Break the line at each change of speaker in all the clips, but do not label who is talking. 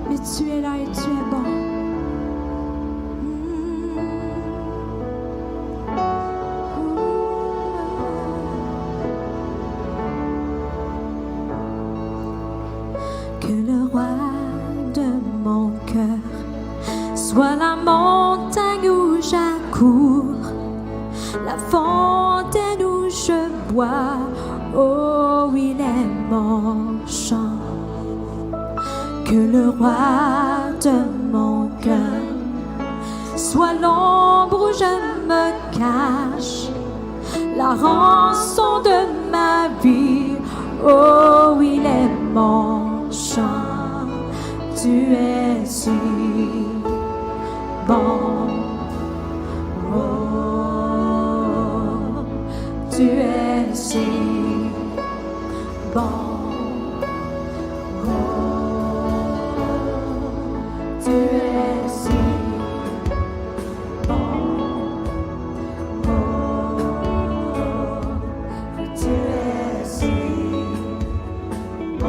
mais tu es là et tu es bon. Que le roi de mon cœur soit la montagne où j'accours, la fontaine où je bois, oh il est mon chant. Que le roi de mon cœur soit l'ombre où je me cache, la rançon de ma vie, oh il est mon chant. Tu es si bon, oh, tu es si bon, oh, tu es si bon, oh, tu es si bon.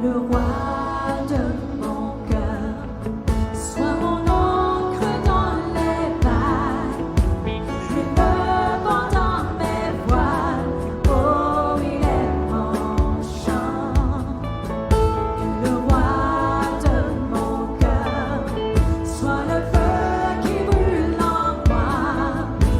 Le roi de mon cœur soit mon encre dans les vagues, et le vent dans mes voiles, oh il est mon chant. Que le roi de mon cœur soit le feu qui brûle en moi, qui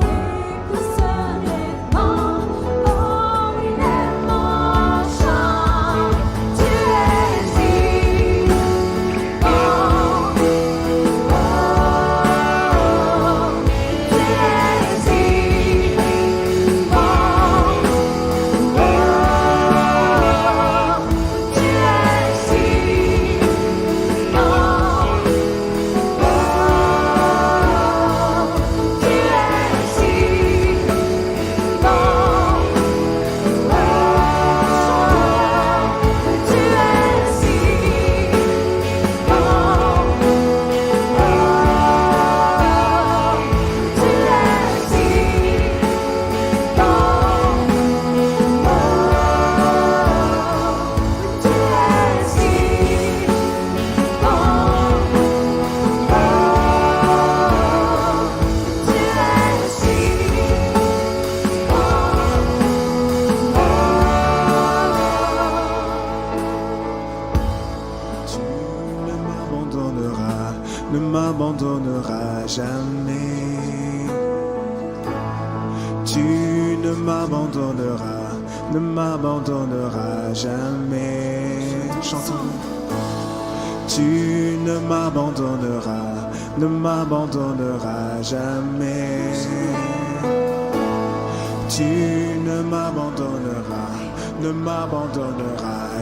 fait pousser les vents, oh il est mon chant. Tu es si bon, oh, tu es si bon, oh, tu es si bon, oh, tu es si bon, tu es si
ne m'abandonneras jamais. Tu ne m'abandonneras jamais. Chantons. Tu ne m'abandonneras jamais. Tu ne m'abandonneras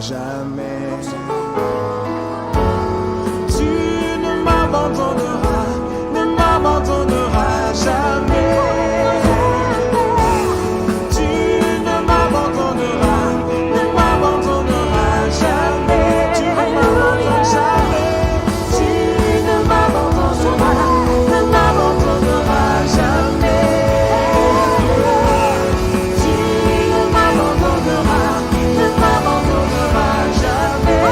jamais. Tu ne m'abandonneras jamais. Tu ne m'abandonneras jamais. Tu ne m'abandonneras jamais. Tu ne m'abandonneras jamais. Tu ne m'abandonneras jamais.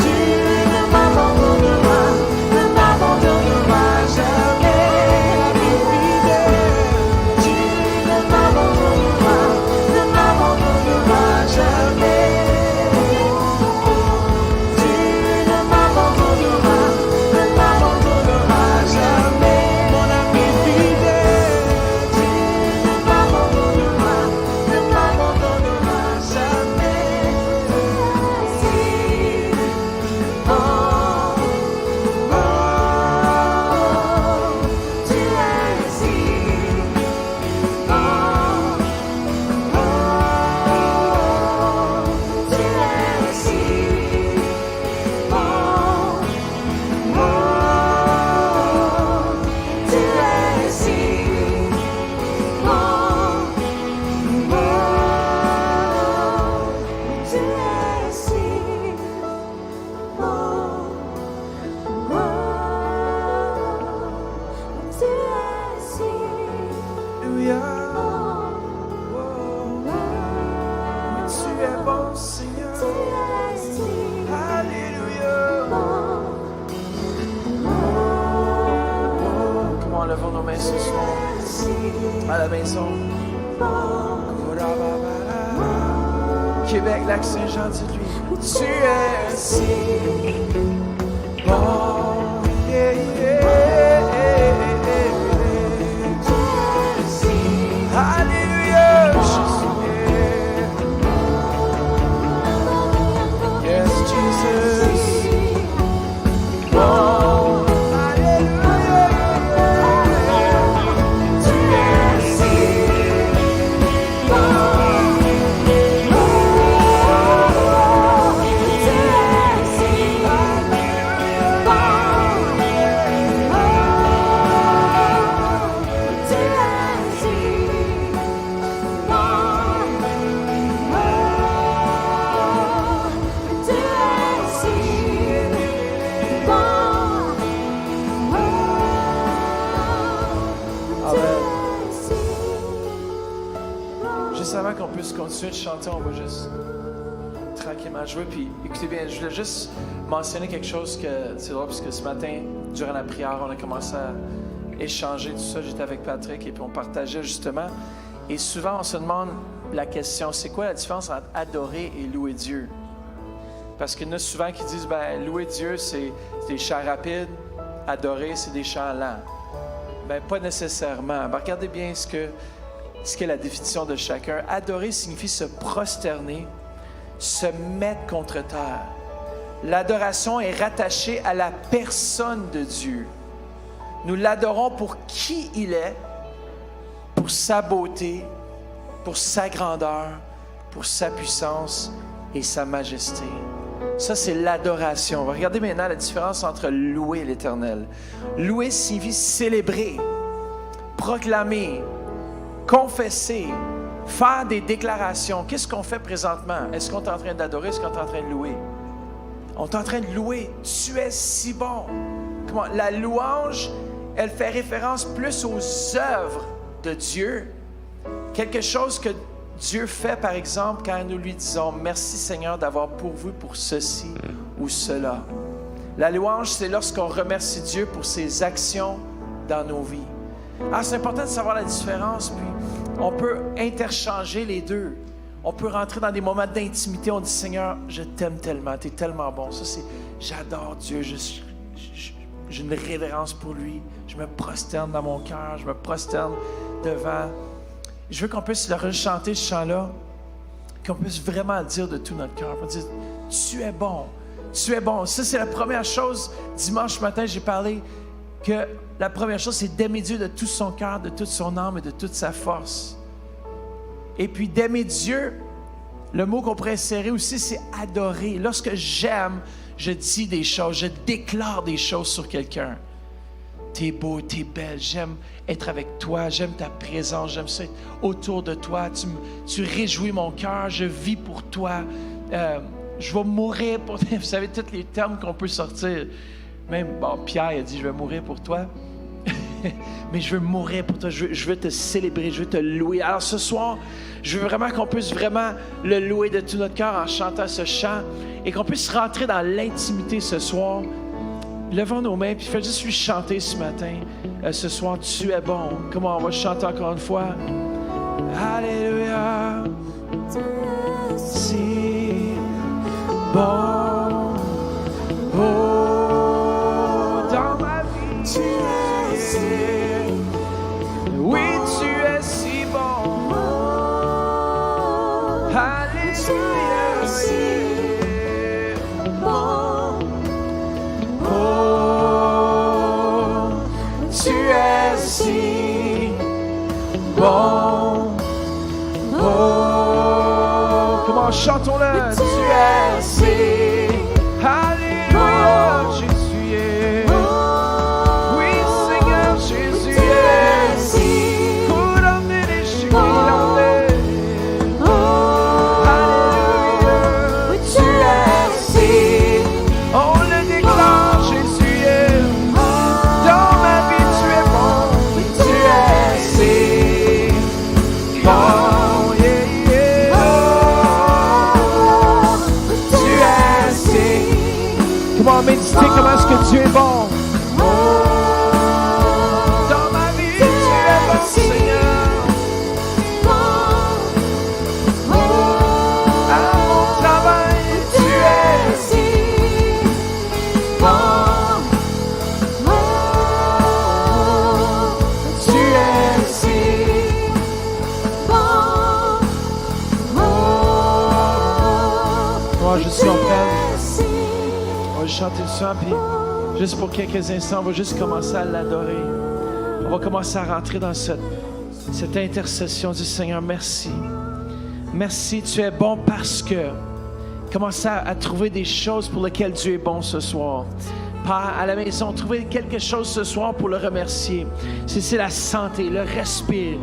Tu ne m'abandonneras Seigneur.
tu es si
Alléluia.
bon.
Comment levons nos mains ce soir
Si
à la maison.
bon.
Québec, Lac-Saint-Jean, dis-lui. Tu es si bon. Yeah, yeah,
Tu es si
Alléluia. Jésus. Yes, Jesus. Bon. Alléluia.
tu es si bon. Tu es si
Juste avant qu'on puisse continuer de chanter, on va juste tranquillement jouer. Puis écoutez bien, je voulais juste mentionner quelque chose que c'est drôle parce que ce matin, durant la prière, on a commencé à échanger tout ça. J'étais avec Patrick et puis on partageait justement. Et souvent, on se demande la question, c'est quoi la différence entre adorer et louer Dieu? Parce qu'il y en a souvent qui disent, ben, louer Dieu, c'est des chants rapides, adorer, c'est des chants lents. Ben, pas nécessairement. Ben, regardez bien ce qu'est la définition de chacun. Adorer signifie se prosterner, se mettre contre terre. L'adoration est rattachée à la personne de Dieu. Nous l'adorons pour qui il est, pour sa beauté, pour sa grandeur, pour sa puissance et sa majesté. Ça, c'est l'adoration. Regardez maintenant la différence entre louer l'Éternel. Louer signifie célébrer, proclamer, confesser, faire des déclarations. Qu'est-ce qu'on fait présentement? Est-ce qu'on est en train d'adorer? Est-ce qu'on est en train de louer? On est en train de louer. Tu es si bon. Comment? La louange, elle fait référence plus aux œuvres de Dieu. Quelque chose que Dieu fait, par exemple, quand nous lui disons « Merci Seigneur d'avoir pourvu pour ceci ou cela ». La louange, c'est lorsqu'on remercie Dieu pour ses actions dans nos vies. Alors, c'est important de savoir la différence, puis on peut interchanger les deux. On peut rentrer dans des moments d'intimité, on dit « Seigneur, je t'aime tellement, tu es tellement bon ». Ça, c'est « J'adore Dieu, j'ai une révérence pour lui, je me prosterne dans mon cœur, je me prosterne devant ». Je veux qu'on puisse le rechanter, ce chant-là, qu'on puisse vraiment le dire de tout notre cœur. On dire, tu es bon, tu es bon. Ça, c'est la première chose. Dimanche matin, j'ai parlé que la première chose, c'est d'aimer Dieu de tout son cœur, de toute son âme et de toute sa force. Et puis d'aimer Dieu, le mot qu'on pourrait insérer aussi, c'est adorer. Lorsque j'aime, je dis des choses, je déclare des choses sur quelqu'un. T'es beau, t'es belle, j'aime être avec toi, j'aime ta présence, j'aime ça être autour de toi, tu réjouis mon cœur, je vis pour toi, je vais mourir pour toi. Vous savez, tous les termes qu'on peut sortir. Même, bon, Pierre a dit, je vais mourir pour toi, mais je veux mourir pour toi, je veux te célébrer, je veux te louer. Alors ce soir, je veux vraiment qu'on puisse vraiment le louer de tout notre cœur en chantant ce chant et qu'on puisse rentrer dans l'intimité ce soir. Levons nos mains, puis fais juste lui chanter ce matin, ce soir, tu es bon. Comment on va chanter encore une fois? Alléluia. Si bon, oh, dans ma vie, tu es si, oui, tu es si bon. Alléluia, si bon. Oh, tu es si bon. Oh, comment chantons-le? Tu es si. Alléluia, Jésus est. Oui, Seigneur, Jésus est. Alléluia, tu es si. On le déclare, Jésus est. Dans ma vie, tu es bon. Tu es si bon. Yeah, yeah. Comment méditer comment est-ce que Dieu est bon. Dans ma vie, tu es bon, Seigneur. À mon travail, tu es Tu es Moi, je suis en peine. On va chanter le chant, puis juste pour quelques instants, on va juste commencer à l'adorer. On va commencer à rentrer dans cette intercession du Seigneur. Merci. Merci, tu es bon parce que. Commencez à trouver des choses pour lesquelles Dieu est bon ce soir. Pas à la maison, trouvez quelque chose ce soir pour le remercier. C'est la santé, le respire,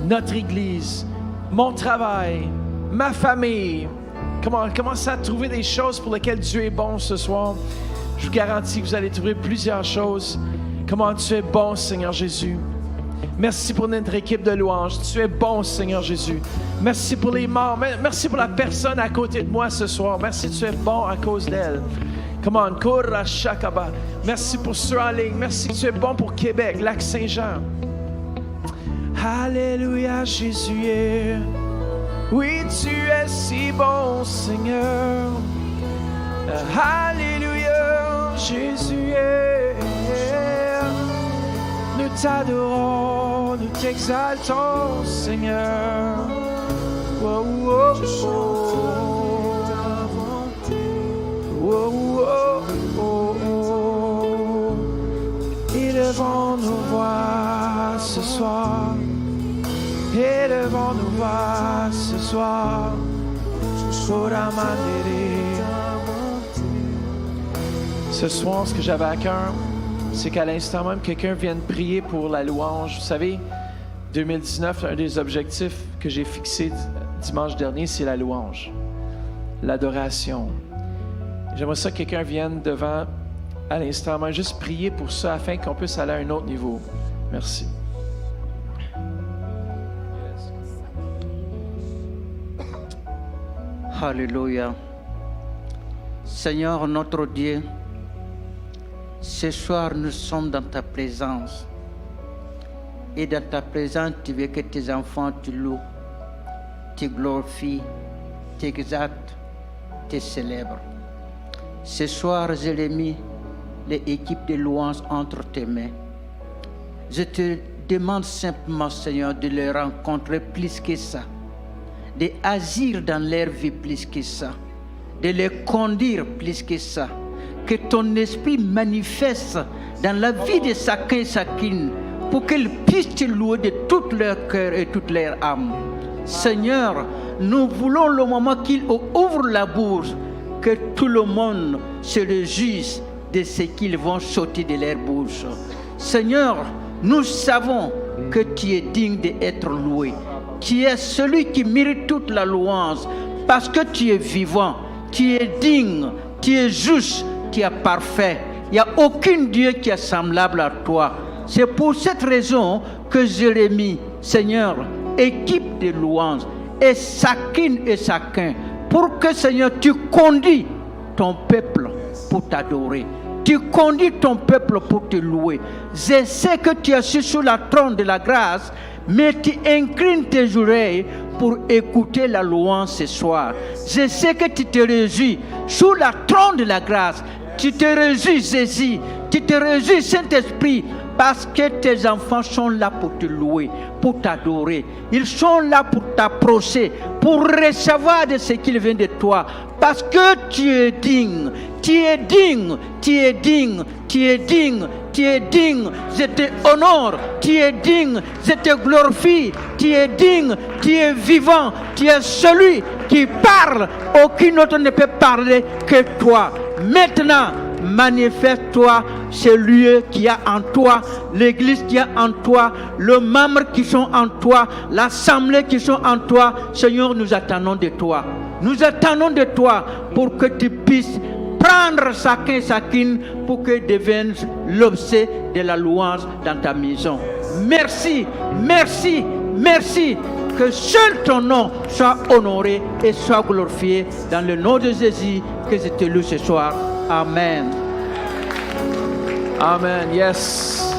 notre Église, mon travail, ma famille. Commencez à trouver des choses pour lesquelles Dieu est bon ce soir. Je vous garantis que vous allez trouver plusieurs choses. Comment tu es bon, Seigneur Jésus. Merci pour notre équipe de louanges. Tu es bon, Seigneur Jésus. Merci pour les morts. Merci pour la personne à côté de moi ce soir. Merci, tu es bon à cause d'elle. Come on, Kora Shakaba. Merci pour ceux en ligne. Merci, tu es bon pour Québec, Lac-Saint-Jean. Alléluia, Jésus. Oui, tu es si bon, Seigneur. Alléluia, Jésus. Nous t'adorons, nous t'exaltons, Seigneur. Oh, oh, oh. Oh, oh, oh, oh. Élevons nos voix ce soir. Élevons nos voix ce soir. Ce soir, ce que j'avais à cœur, c'est qu'à l'instant même, quelqu'un vienne prier pour la louange. Vous savez, 2019, un des objectifs que j'ai fixé dimanche dernier, c'est la louange, l'adoration. J'aimerais ça que quelqu'un vienne devant, à l'instant même, juste prier pour ça, afin qu'on puisse aller à un autre niveau. Merci.
Alléluia. Seigneur notre Dieu, ce soir nous sommes dans ta présence. Et dans ta présence, tu veux que tes enfants te louent, te glorifient, t'exaltent, te célèbrent. Ce soir, je l'ai mis l'équipe de louanges entre tes mains. Je te demande simplement, Seigneur, de les rencontrer plus que ça, de agir dans leur vie plus que ça, de les conduire plus que ça, que ton esprit manifeste dans la vie de chacun et chacune pour qu'ils puissent te louer de tout leur cœur et toute leur âme. Seigneur, nous voulons le moment qu'ils ouvrent la bouche, que tout le monde se réjouisse de ce qu'ils vont sortir de leur bouche. Seigneur, nous savons que tu es digne d'être loué. Tu es celui qui mérite toute la louange parce que tu es vivant, tu es digne, tu es juste, tu es parfait. Il n'y a aucun Dieu qui est semblable à toi. C'est pour cette raison que Jérémie, Seigneur, équipe de louanges et chacune et chacun, pour que, Seigneur, tu conduis ton peuple pour t'adorer. Tu conduis ton peuple pour te louer. Je sais que tu es sur la trône de la grâce, mais tu inclines tes oreilles pour écouter la louange ce soir. Je sais que tu te réjouis sous la trône de la grâce. Tu te réjouis, Jésus. Tu te réjouis, Saint-Esprit, parce que tes enfants sont là pour te louer, pour t'adorer. Ils sont là pour t'approcher, pour recevoir de ce qu'ils viennent de toi. Parce que tu es digne, tu es digne, tu es digne, tu es digne, tu es digne. Je te honore, tu es digne, je te glorifie, tu es digne, tu es vivant, tu es celui qui parle. Aucun autre ne peut parler que toi. Maintenant, manifeste-toi, celui qui a en toi, l'église qui a en toi, les membres qui sont en toi, l'assemblée qui sont en toi. Seigneur, nous attendons de toi. Nous attendons de toi pour que tu puisses prendre chacune pour que devienne l'objet de la louange dans ta maison. Merci, merci, merci. Que seul ton nom soit honoré et soit glorifié dans le nom de Jésus que je te loue ce soir. Amen.
Amen. Yes.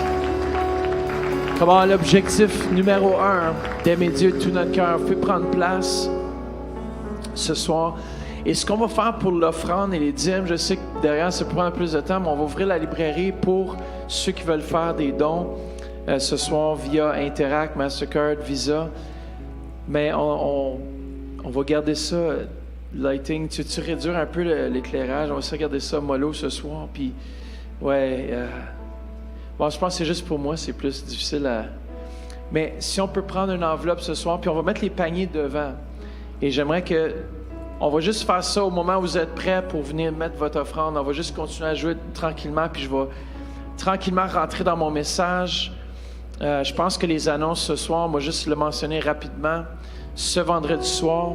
Comment l'objectif numéro 1, d'aimer Dieu de tout notre cœur, peut prendre place ce soir. Et ce qu'on va faire pour l'offrande et les dîmes, je sais que derrière, ça prend plus de temps, mais on va ouvrir la librairie pour ceux qui veulent faire des dons ce soir via Interact, Mastercard, Visa. Mais on va garder ça, lighting. Tu réduire un peu l'éclairage. On va essayer de garder ça mollo ce soir. Puis, ouais. Bon, je pense que c'est juste pour moi, c'est plus difficile à. Mais si on peut prendre une enveloppe ce soir, puis on va mettre les paniers devant. Et j'aimerais que. On va juste faire ça au moment où vous êtes prêts pour venir mettre votre offrande. On va juste continuer à jouer tranquillement, puis je vais tranquillement rentrer dans mon message. Je pense que les annonces ce soir, on va juste le mentionner rapidement. Ce vendredi soir,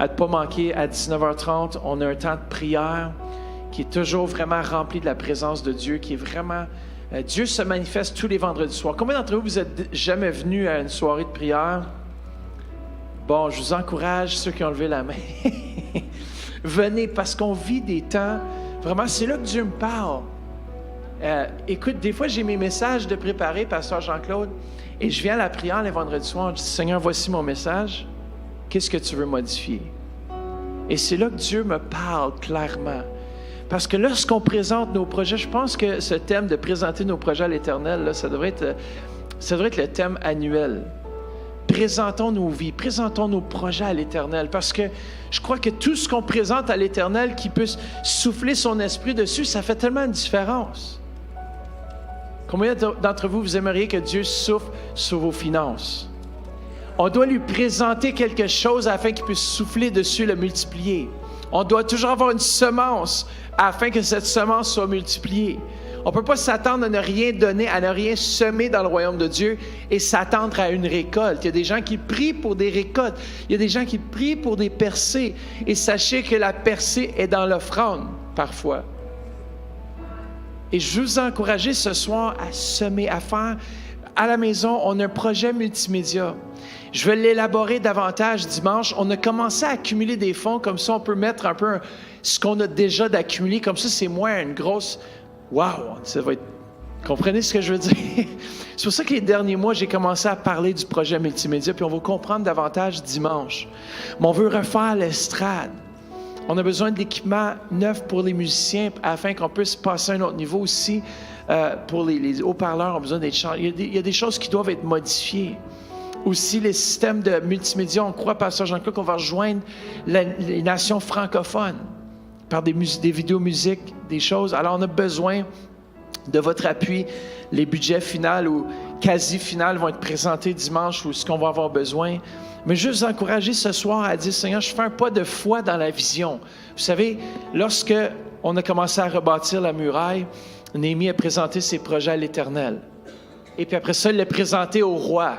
à ne pas manquer, à 19h30, on a un temps de prière qui est toujours vraiment rempli de la présence de Dieu, qui est vraiment... Dieu se manifeste tous les vendredis soirs. Combien d'entre vous êtes jamais venus à une soirée de prière? Bon, je vous encourage, ceux qui ont levé la main. Venez, parce qu'on vit des temps... Vraiment, c'est là que Dieu me parle. Écoute, des fois, j'ai mes messages de préparer, Pasteur Jean-Claude, et je viens à la prière les vendredis soirs, je dis, Seigneur, voici mon message. Qu'est-ce que tu veux modifier? Et c'est là que Dieu me parle clairement. Parce que lorsqu'on présente nos projets, je pense que ce thème de présenter nos projets à l'Éternel, là, ça devrait être le thème annuel. Présentons nos vies, présentons nos projets à l'Éternel. Parce que je crois que tout ce qu'on présente à l'Éternel, qui puisse souffler son esprit dessus, ça fait tellement une différence. Combien d'entre vous, vous aimeriez que Dieu souffle sur vos finances? On doit lui présenter quelque chose afin qu'il puisse souffler dessus et le multiplier. On doit toujours avoir une semence afin que cette semence soit multipliée. On ne peut pas s'attendre à ne rien donner, à ne rien semer dans le royaume de Dieu et s'attendre à une récolte. Il y a des gens qui prient pour des récoltes. Il y a des gens qui prient pour des percées. Et sachez que la percée est dans l'offrande, parfois. Et je veux vous encourager ce soir à semer, à faire. À la maison, on a un projet multimédia. Je vais l'élaborer davantage dimanche. On a commencé à accumuler des fonds, comme ça on peut mettre un peu ce qu'on a déjà d'accumuler. Comme ça, c'est moins une grosse... Wow! Ça va être... Comprenez ce que je veux dire? C'est pour ça que les derniers mois, j'ai commencé à parler du projet multimédia, puis on va comprendre davantage dimanche. Mais on veut refaire l'estrade. On a besoin d'équipements neufs pour les musiciens afin qu'on puisse passer à un autre niveau aussi. Pour les haut-parleurs, on a besoin d'être changés. Il y a des choses qui doivent être modifiées. Aussi, les systèmes de multimédia, on croit, Pasteur Jean-Claude, qu'on va rejoindre les nations francophones par des vidéos musiques, des choses. Alors, on a besoin de votre appui. Les budgets finaux ou quasi finaux vont être présentés dimanche ou ce qu'on va avoir besoin. Mais juste vous encourager ce soir à dire, Seigneur, je fais un pas de foi dans la vision. Vous savez, lorsque on a commencé à rebâtir la muraille, Néhémie a présenté ses projets à l'Éternel. Et puis après ça, il l'a présenté au roi.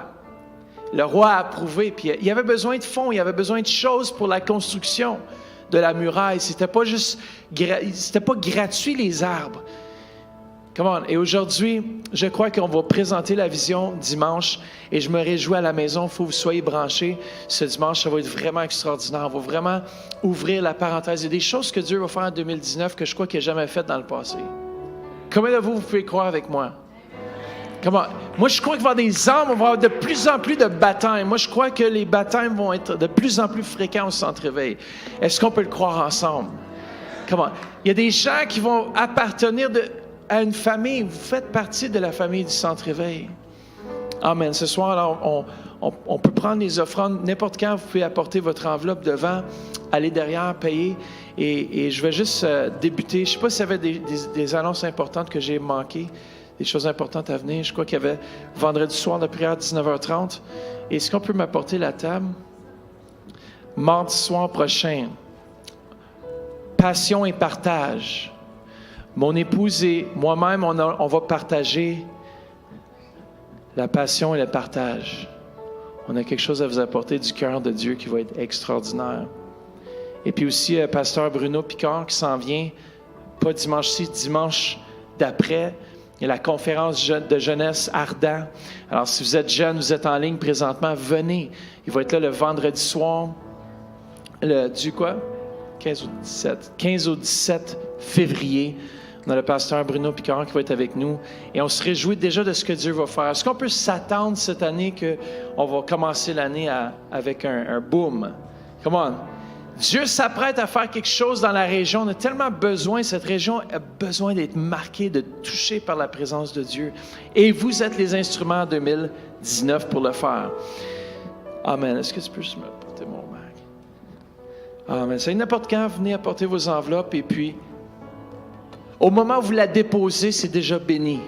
Le roi a approuvé. Puis il y avait besoin de fonds, il y avait besoin de choses pour la construction de la muraille. C'était pas gratuit, les arbres. Come on. Et aujourd'hui, je crois qu'on va présenter la vision dimanche et je me réjouis à la maison. Il faut que vous soyez branchés. Ce dimanche, ça va être vraiment extraordinaire. On va vraiment ouvrir la parenthèse. Il y a des choses que Dieu va faire en 2019 que je crois qu'il n'a jamais faites dans le passé. Combien de vous pouvez croire avec moi? Comment? Moi, je crois qu'il va y avoir des âmes, on va avoir de plus en plus de baptêmes. Moi, je crois que les baptêmes vont être de plus en plus fréquents au centre-éveil. Est-ce qu'on peut le croire ensemble? Comment? Il y a des gens qui vont appartenir à une famille. Vous faites partie de la famille du centre-éveil. Amen. Ce soir, alors, on peut prendre les offrandes. N'importe quand, vous pouvez apporter votre enveloppe devant, aller derrière, payer. Et je vais juste débuter. Je ne sais pas s'il y avait des annonces importantes que j'ai manquées. Des choses importantes à venir. Je crois qu'il y avait vendredi soir de prière à 19h30. Est-ce qu'on peut m'apporter la table? Mardi soir prochain, passion et partage. Mon épouse et moi-même, on va partager la passion et le partage. On a quelque chose à vous apporter du cœur de Dieu qui va être extraordinaire. Et puis aussi, pasteur Bruno Picard qui s'en vient, pas dimanche-ci, dimanche d'après. Il y a la conférence de jeunesse Ardent. Alors, si vous êtes jeune, vous êtes en ligne présentement, venez. Il va être là le vendredi soir. Du quoi? 15 au 17 février. On a le pasteur Bruno Picard qui va être avec nous. Et on se réjouit déjà de ce que Dieu va faire. Est-ce qu'on peut s'attendre cette année qu'on va commencer l'année avec un boom? Come on! Dieu s'apprête à faire quelque chose dans la région. On a tellement besoin, cette région a besoin d'être marquée, de toucher par la présence de Dieu. Et vous êtes les instruments en 2019 pour le faire. Amen. Est-ce que tu peux juste me apporter mon bac? Amen. C'est n'importe quand, venez apporter vos enveloppes et puis, au moment où vous la déposez, c'est déjà béni.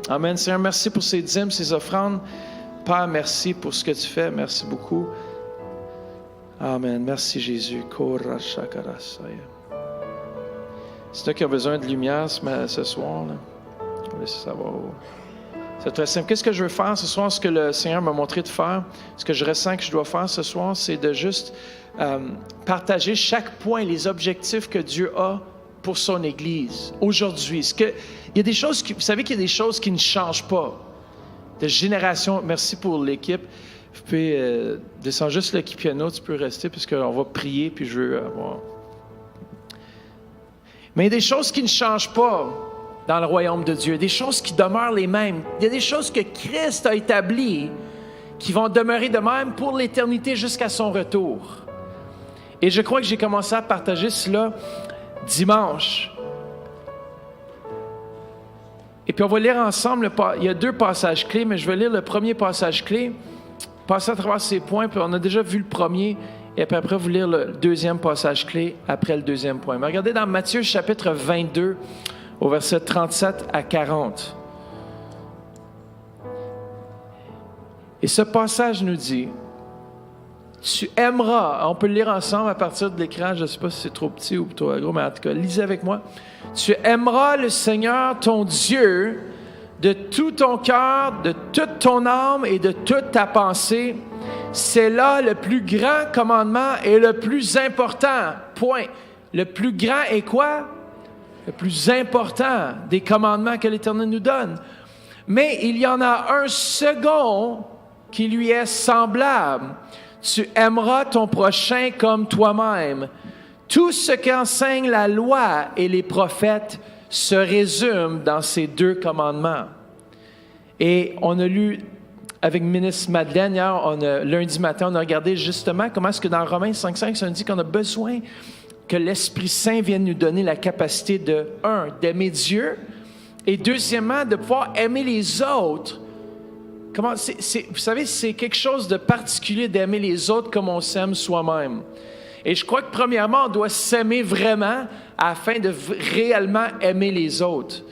Amen. Seigneur, merci pour ces dîmes, ces offrandes. Père, merci pour ce que tu fais. Merci beaucoup. Amen. Merci Jésus. C'est toi qui as besoin de lumière ce soir. Là. On va laisser savoir. C'est très simple. Qu'est-ce que je veux faire ce soir? Ce que le Seigneur m'a montré de faire, ce que je ressens que je dois faire ce soir, c'est de juste partager chaque point, les objectifs que Dieu a pour son Église aujourd'hui. Il y a des choses vous savez qu'il y a des choses qui ne changent pas. De génération. Merci pour l'équipe. Vous pouvez descendre juste le piano, tu peux rester puisqu'on va prier puis je veux avoir. Mais il y a des choses qui ne changent pas dans le royaume de Dieu, des choses qui demeurent les mêmes. Il y a des choses que Christ a établies qui vont demeurer de même pour l'éternité jusqu'à son retour. Et je crois que j'ai commencé à partager cela dimanche. Et puis on va lire ensemble, il y a 2 passages clés, mais je vais lire le premier passage clé, passer à travers ces points, puis on a déjà vu le premier, et puis après vous lire le deuxième passage clé après le deuxième point. Mais regardez dans Matthieu chapitre 22, au verset 37 à 40. Et ce passage nous dit, tu aimeras, on peut le lire ensemble à partir de l'écran, je ne sais pas si c'est trop petit ou trop gros, mais en tout cas, lisez avec moi. Tu aimeras le Seigneur ton Dieu de tout ton cœur, de toute ton âme et de toute ta pensée. C'est là le plus grand commandement et le plus important. Point. Le plus grand est quoi? Le plus important des commandements que l'Éternel nous donne. Mais il y en a un second qui lui est semblable. Tu aimeras ton prochain comme toi-même. Tout ce qu'enseigne la loi et les prophètes se résume dans ces 2 commandements. Et on a lu avec ministre Madeleine hier, lundi matin, on a regardé justement comment est-ce que dans Romains 5.5, ça nous dit qu'on a besoin que l'Esprit Saint vienne nous donner la capacité de, 1, d'aimer Dieu, et deuxièmement, de pouvoir aimer les autres. Vous savez, c'est quelque chose de particulier d'aimer les autres comme on s'aime soi-même. Et je crois que premièrement, on doit s'aimer vraiment afin de réellement aimer les autres.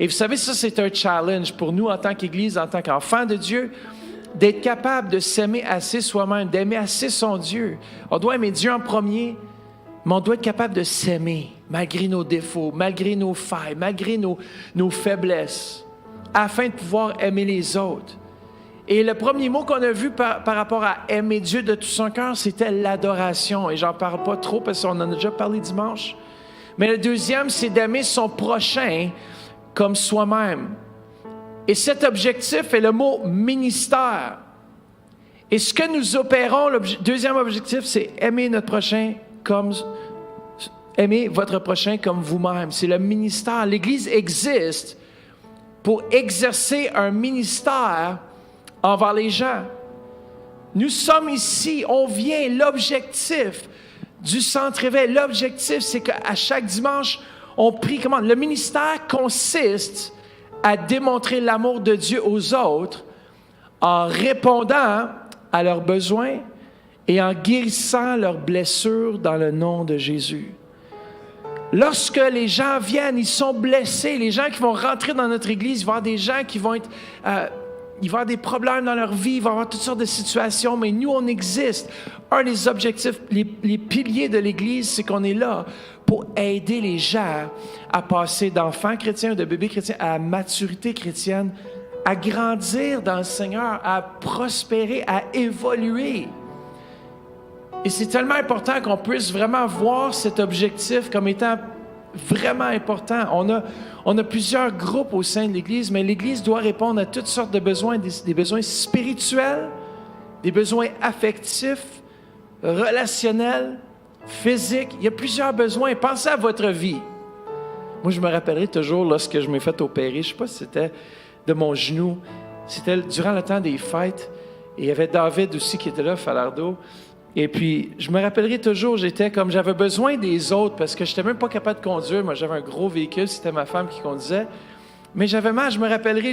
Et vous savez, ça c'est un challenge pour nous en tant qu'Église, en tant qu'enfants de Dieu, d'être capable de s'aimer assez soi-même, d'aimer assez son Dieu. On doit aimer Dieu en premier, mais on doit être capable de s'aimer malgré nos défauts, malgré nos failles, malgré nos faiblesses, afin de pouvoir aimer les autres. Et le premier mot qu'on a vu par rapport à aimer Dieu de tout son cœur, c'était l'adoration. Et j'en parle pas trop parce qu'on en a déjà parlé dimanche. Mais le deuxième, c'est d'aimer son prochain comme soi-même. Et cet objectif est le mot ministère. Et ce que nous opérons, le deuxième objectif, c'est aimer notre prochain comme... Aimer votre prochain comme vous-même. C'est le ministère. L'Église existe pour exercer un ministère envers les gens. Nous sommes ici, on vient, l'objectif du Centre Éveil, l'objectif, c'est qu'à chaque dimanche, on prie. Le ministère consiste à démontrer l'amour de Dieu aux autres en répondant à leurs besoins et en guérissant leurs blessures dans le nom de Jésus. Lorsque les gens viennent, ils sont blessés. Les gens qui vont rentrer dans notre Église, il va y avoir des gens qui vont être... il va y avoir des problèmes dans leur vie, il va y avoir toutes sortes de situations, mais nous, on existe. Un des objectifs, les piliers de l'Église, c'est qu'on est là pour aider les gens à passer d'enfants chrétiens, de bébés chrétiens, à la maturité chrétienne, à grandir dans le Seigneur, à prospérer, à évoluer. Et c'est tellement important qu'on puisse vraiment voir cet objectif comme étant vraiment important. On a plusieurs groupes au sein de l'Église, mais l'Église doit répondre à toutes sortes de besoins, des besoins spirituels, des besoins affectifs, relationnels, physique. Il y a plusieurs besoins. Pensez à votre vie. Moi, je me rappellerai toujours lorsque je m'ai fait opérer, je ne sais pas si c'était de mon genou, c'était durant le temps des fêtes, et il y avait David aussi qui était là, Falardeau. Et puis, je me rappellerai toujours, j'avais besoin des autres parce que je n'étais même pas capable de conduire. Moi, j'avais un gros véhicule, c'était ma femme qui conduisait. Mais je me rappellerai,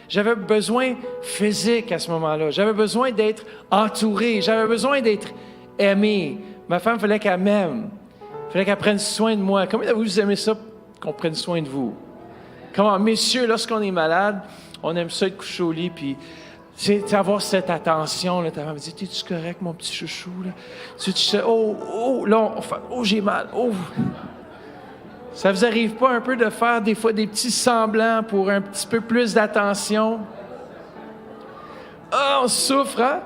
j'avais besoin physique à ce moment-là. J'avais besoin d'être entouré, j'avais besoin d'être aimé. Ma femme, il fallait qu'elle m'aime. Il fallait qu'elle prenne soin de moi. Comment vous aimez ça, qu'on prenne soin de vous? Comment, messieurs, lorsqu'on est malade, on aime ça être couché au lit, puis avoir cette attention. Là, ta femme me dit, t'es-tu correct, mon petit chouchou? Là? J'ai mal. Oh. Ça vous arrive pas un peu de faire des fois des petits semblants pour un petit peu plus d'attention? Ah, on souffre, hein?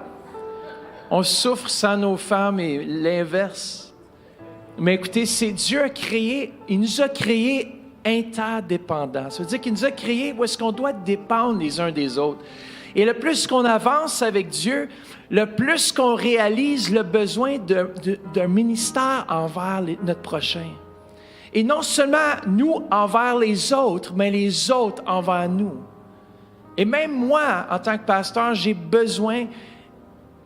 On souffre sans nos femmes et l'inverse. Mais écoutez, c'est Dieu il nous a créés interdépendants. Ça veut dire qu'il nous a créés où est-ce qu'on doit dépendre les uns des autres. Et le plus qu'on avance avec Dieu, le plus qu'on réalise le besoin d'un ministère envers notre prochain. Et non seulement nous envers les autres, mais les autres envers nous. Et même moi, en tant que pasteur, j'ai besoin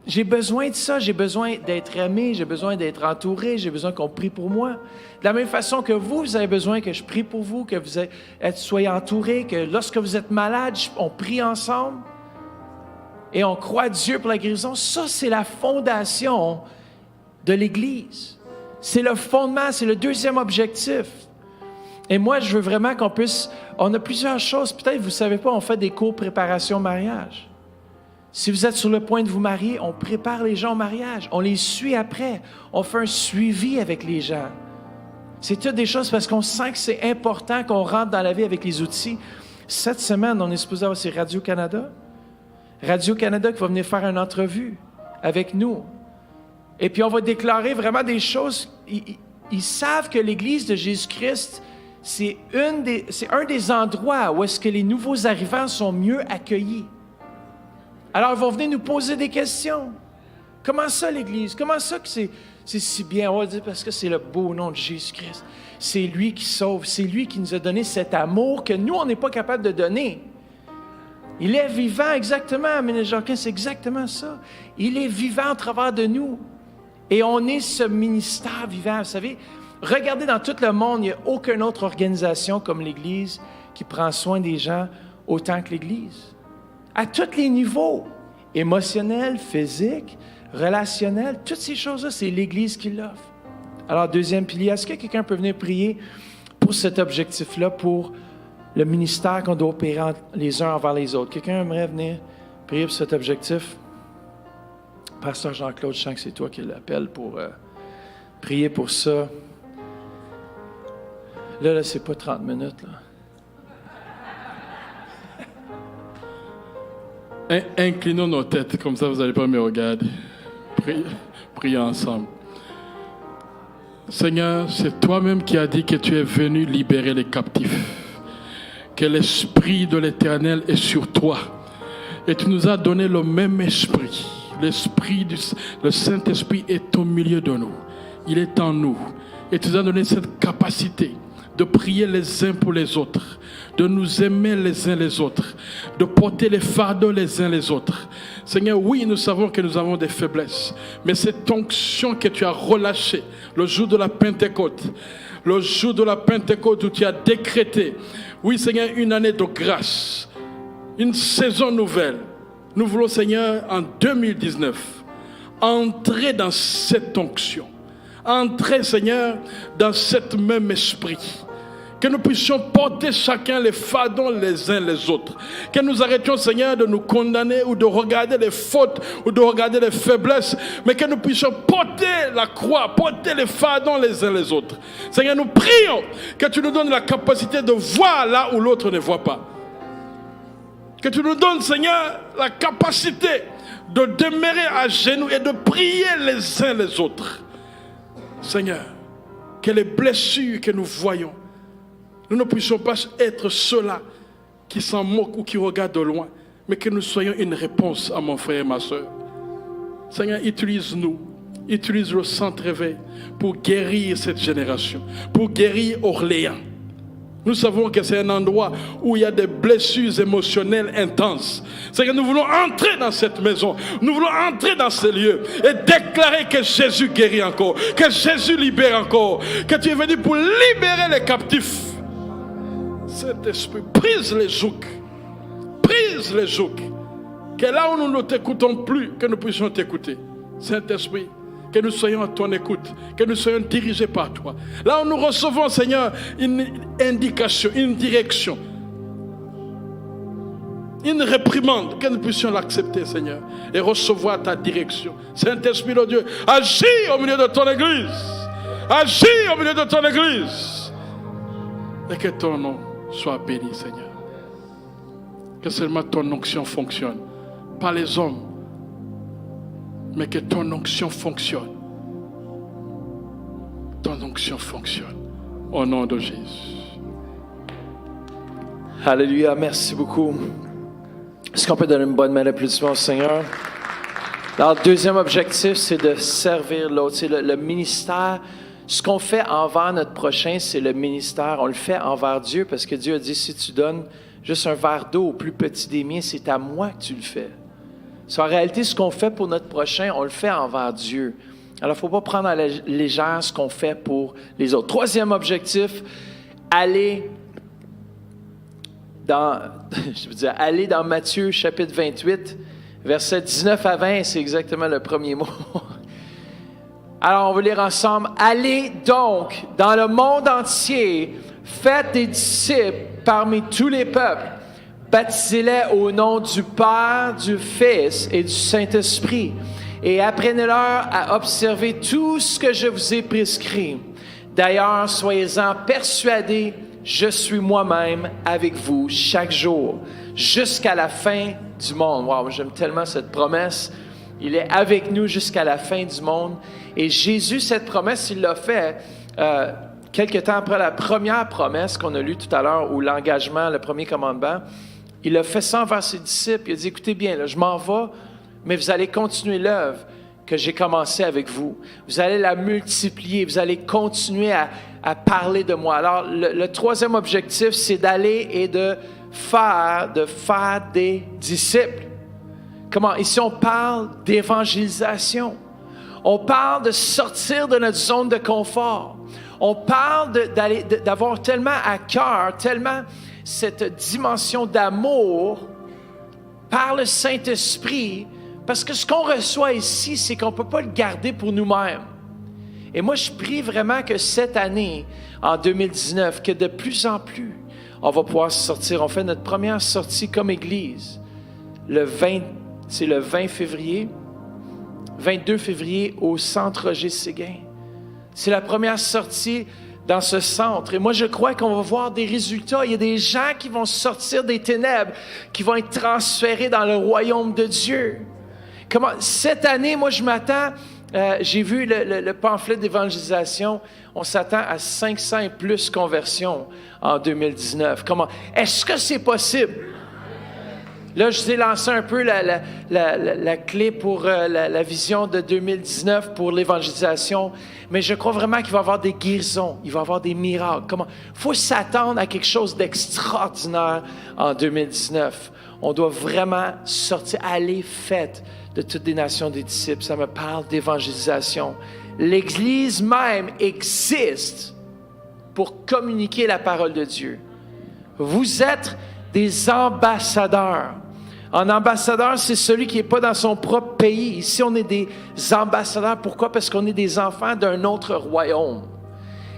de ça. J'ai besoin d'être aimé, j'ai besoin d'être entouré, j'ai besoin qu'on prie pour moi. De la même façon que vous avez besoin que je prie pour vous, que vous soyez entourés, que lorsque vous êtes malade, on prie ensemble. Et on croit à Dieu pour la guérison. Ça, c'est la fondation de l'Église. C'est le fondement, c'est le deuxième objectif. Et moi, je veux vraiment on a plusieurs choses. Peut-être, vous ne savez pas, on fait des cours préparation mariage. Si vous êtes sur le point de vous marier, on prépare les gens au mariage. On les suit après. On fait un suivi avec les gens. C'est toutes des choses parce qu'on sent que c'est important qu'on rentre dans la vie avec les outils. Cette semaine, on est supposé avoir, c'est Radio-Canada. Radio-Canada qui va venir faire une entrevue avec nous. Et puis, on va déclarer vraiment des choses. Ils savent que l'Église de Jésus-Christ, c'est un des endroits où est-ce que les nouveaux arrivants sont mieux accueillis. Alors, ils vont venir nous poser des questions. Comment ça, l'Église? Comment ça que c'est si bien? On va dire parce que c'est le beau nom de Jésus-Christ. C'est lui qui sauve. C'est lui qui nous a donné cet amour que nous, on n'est pas capable de donner. Il est vivant, exactement. Ménage Jacquin, c'est exactement ça. Il est vivant au travers de nous. Et on est ce ministère vivant. Vous savez, regardez dans tout le monde, il n'y a aucune autre organisation comme l'Église qui prend soin des gens autant que l'Église. À tous les niveaux, émotionnel, physique, relationnel, toutes ces choses-là, c'est l'Église qui l'offre. Alors, deuxième pilier, est-ce que quelqu'un peut venir prier pour cet objectif-là, pour le ministère qu'on doit opérer les uns envers les autres? Quelqu'un aimerait venir prier pour cet objectif? Pasteur Jean-Claude, je sens que c'est toi qui l'appelle pour prier pour ça. Là, c'est pas 30 minutes, là.
Inclinons nos têtes, comme ça vous n'allez pas me regarder. Prions ensemble. Seigneur, c'est toi-même qui as dit que tu es venu libérer les captifs. Que l'Esprit de l'Éternel est sur toi. Et tu nous as donné le même esprit. Le Saint-Esprit est au milieu de nous. Il est en nous. Et tu nous as donné cette capacité de prier les uns pour les autres, de nous aimer les uns les autres, de porter les fardeaux les uns les autres. Seigneur, oui, nous savons que nous avons des faiblesses, mais cette onction que tu as relâchée le jour de la Pentecôte, où tu as décrété, oui Seigneur, une année de grâce, une saison nouvelle. Nous voulons, Seigneur, en 2019, entrer dans cette onction. Entrer, Seigneur, dans cet même esprit. Que nous puissions porter chacun les fardeaux les uns les autres. Que nous arrêtions, Seigneur, de nous condamner ou de regarder les fautes ou de regarder les faiblesses. Mais que nous puissions porter la croix, porter les fardeaux les uns les autres. Seigneur, nous prions que tu nous donnes la capacité de voir là où l'autre ne voit pas. Que tu nous donnes, Seigneur, la capacité de demeurer à genoux et de prier les uns les autres. Seigneur, que les blessures que nous voyons, nous ne puissions pas être ceux-là qui s'en moquent ou qui regardent de loin, mais que nous soyons une réponse à mon frère et ma soeur. Seigneur, utilise-nous utilise le centre réveil pour guérir cette génération, pour guérir Orléans. Nous savons que c'est un endroit où il y a des blessures émotionnelles intenses. C'est que nous voulons entrer dans cette maison, nous voulons entrer dans ces lieux et déclarer que Jésus guérit encore, que Jésus libère encore, que tu es venu pour libérer les captifs. Cet esprit, brise les jougs, brise les jougs. Que là où nous ne t'écoutons plus, que nous puissions t'écouter. Saint-Esprit, que nous soyons à ton écoute, que nous soyons dirigés par toi. Là où nous recevons, Seigneur, une indication, une direction, une réprimande, que nous puissions l'accepter, Seigneur, et recevoir ta direction. Saint-Esprit de Dieu, agis au milieu de ton Église. Agis au milieu de ton Église. Et que ton nom soit béni, Seigneur. Que seulement ton onction fonctionne. Pas les hommes, mais que ton onction fonctionne. Ton onction fonctionne. Au nom de Jésus.
Alléluia, merci beaucoup. Est-ce qu'on peut donner une bonne main d'applaudissement au Seigneur? Alors, le deuxième objectif, c'est de servir l'autre. C'est le ministère. Ce qu'on fait envers notre prochain, c'est le ministère. On le fait envers Dieu parce que Dieu a dit, si tu donnes juste un verre d'eau au plus petit des miens, c'est à moi que tu le fais. So, en réalité, ce qu'on fait pour notre prochain, on le fait envers Dieu. Alors, il ne faut pas prendre à la légère ce qu'on fait pour les autres. Troisième objectif, aller dans Matthieu chapitre 28, versets 19 à 20, c'est exactement le premier mot. Alors, on va lire ensemble. Allez donc dans le monde entier, faites des disciples parmi tous les peuples. Baptisez-les au nom du Père, du Fils et du Saint-Esprit. Et apprenez-leur à observer tout ce que je vous ai prescrit. D'ailleurs, soyez-en persuadés, je suis moi-même avec vous chaque jour, jusqu'à la fin du monde. Wow, j'aime tellement cette promesse. Il est avec nous jusqu'à la fin du monde. Et Jésus, cette promesse, il l'a fait quelque temps après la première promesse qu'on a lue tout à l'heure, ou l'engagement, le premier commandement. Il a fait ça envers ses disciples. Il a dit, écoutez bien, là, je m'en vais, mais vous allez continuer l'œuvre que j'ai commencée avec vous. Vous allez la multiplier. Vous allez continuer à parler de moi. Alors, le troisième objectif, c'est d'aller et de faire des disciples. Comment? Ici, on parle d'évangélisation. On parle de sortir de notre zone de confort. On parle d'avoir tellement à cœur, tellement cette dimension d'amour par le Saint-Esprit, parce que ce qu'on reçoit ici, c'est qu'on ne peut pas le garder pour nous-mêmes. Et moi, je prie vraiment que cette année, en 2019, que de plus en plus, on va pouvoir sortir. On fait notre première sortie comme Église, c'est le 22 février au Centre Roger Séguin. C'est la première sortie dans ce centre. Et moi, je crois qu'on va voir des résultats. Il y a des gens qui vont sortir des ténèbres, qui vont être transférés dans le royaume de Dieu. Cette année, moi, je m'attends, j'ai vu le pamphlet d'évangélisation, on s'attend à 500 et plus conversions en 2019. Est-ce que c'est possible? Là, je vous ai lancé un peu la clé pour la vision de 2019 pour l'évangélisation, mais je crois vraiment qu'il va y avoir des guérisons, il va y avoir des miracles. Il faut s'attendre à quelque chose d'extraordinaire en 2019. On doit vraiment sortir, aller, faites de toutes les nations des disciples. Ça me parle d'évangélisation. L'Église même existe pour communiquer la parole de Dieu. Vous êtes des ambassadeurs. Un ambassadeur, c'est celui qui n'est pas dans son propre pays. Ici, on est des ambassadeurs. Pourquoi? Parce qu'on est des enfants d'un autre royaume.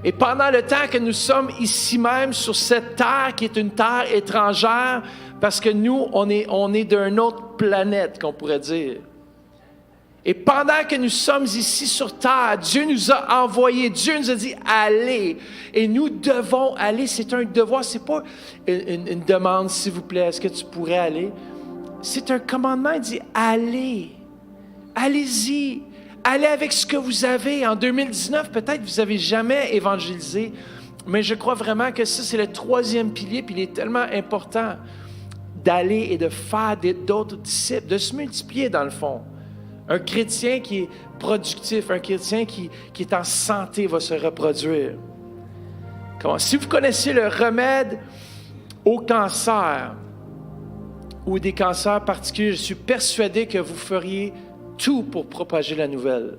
Et pendant le temps que nous sommes ici même, sur cette terre qui est une terre étrangère, parce que nous, on est d'une autre planète, qu'on pourrait dire. Et pendant que nous sommes ici sur terre, Dieu nous a envoyés, Dieu nous a dit « allez ». Et nous devons aller, c'est un devoir, c'est pas une demande « s'il vous plaît, est-ce que tu pourrais aller ?» C'est un commandement, il dit « allez, allez-y, allez avec ce que vous avez ». En 2019, peut-être vous n'avez jamais évangélisé, mais je crois vraiment que ça, c'est le troisième pilier, puis il est tellement important d'aller et de faire d'autres disciples, de se multiplier dans le fond. Un chrétien qui est productif, un chrétien qui est en santé va se reproduire. Comment? Si vous connaissez le remède au cancer ou des cancers particuliers, je suis persuadé que vous feriez tout pour propager la nouvelle.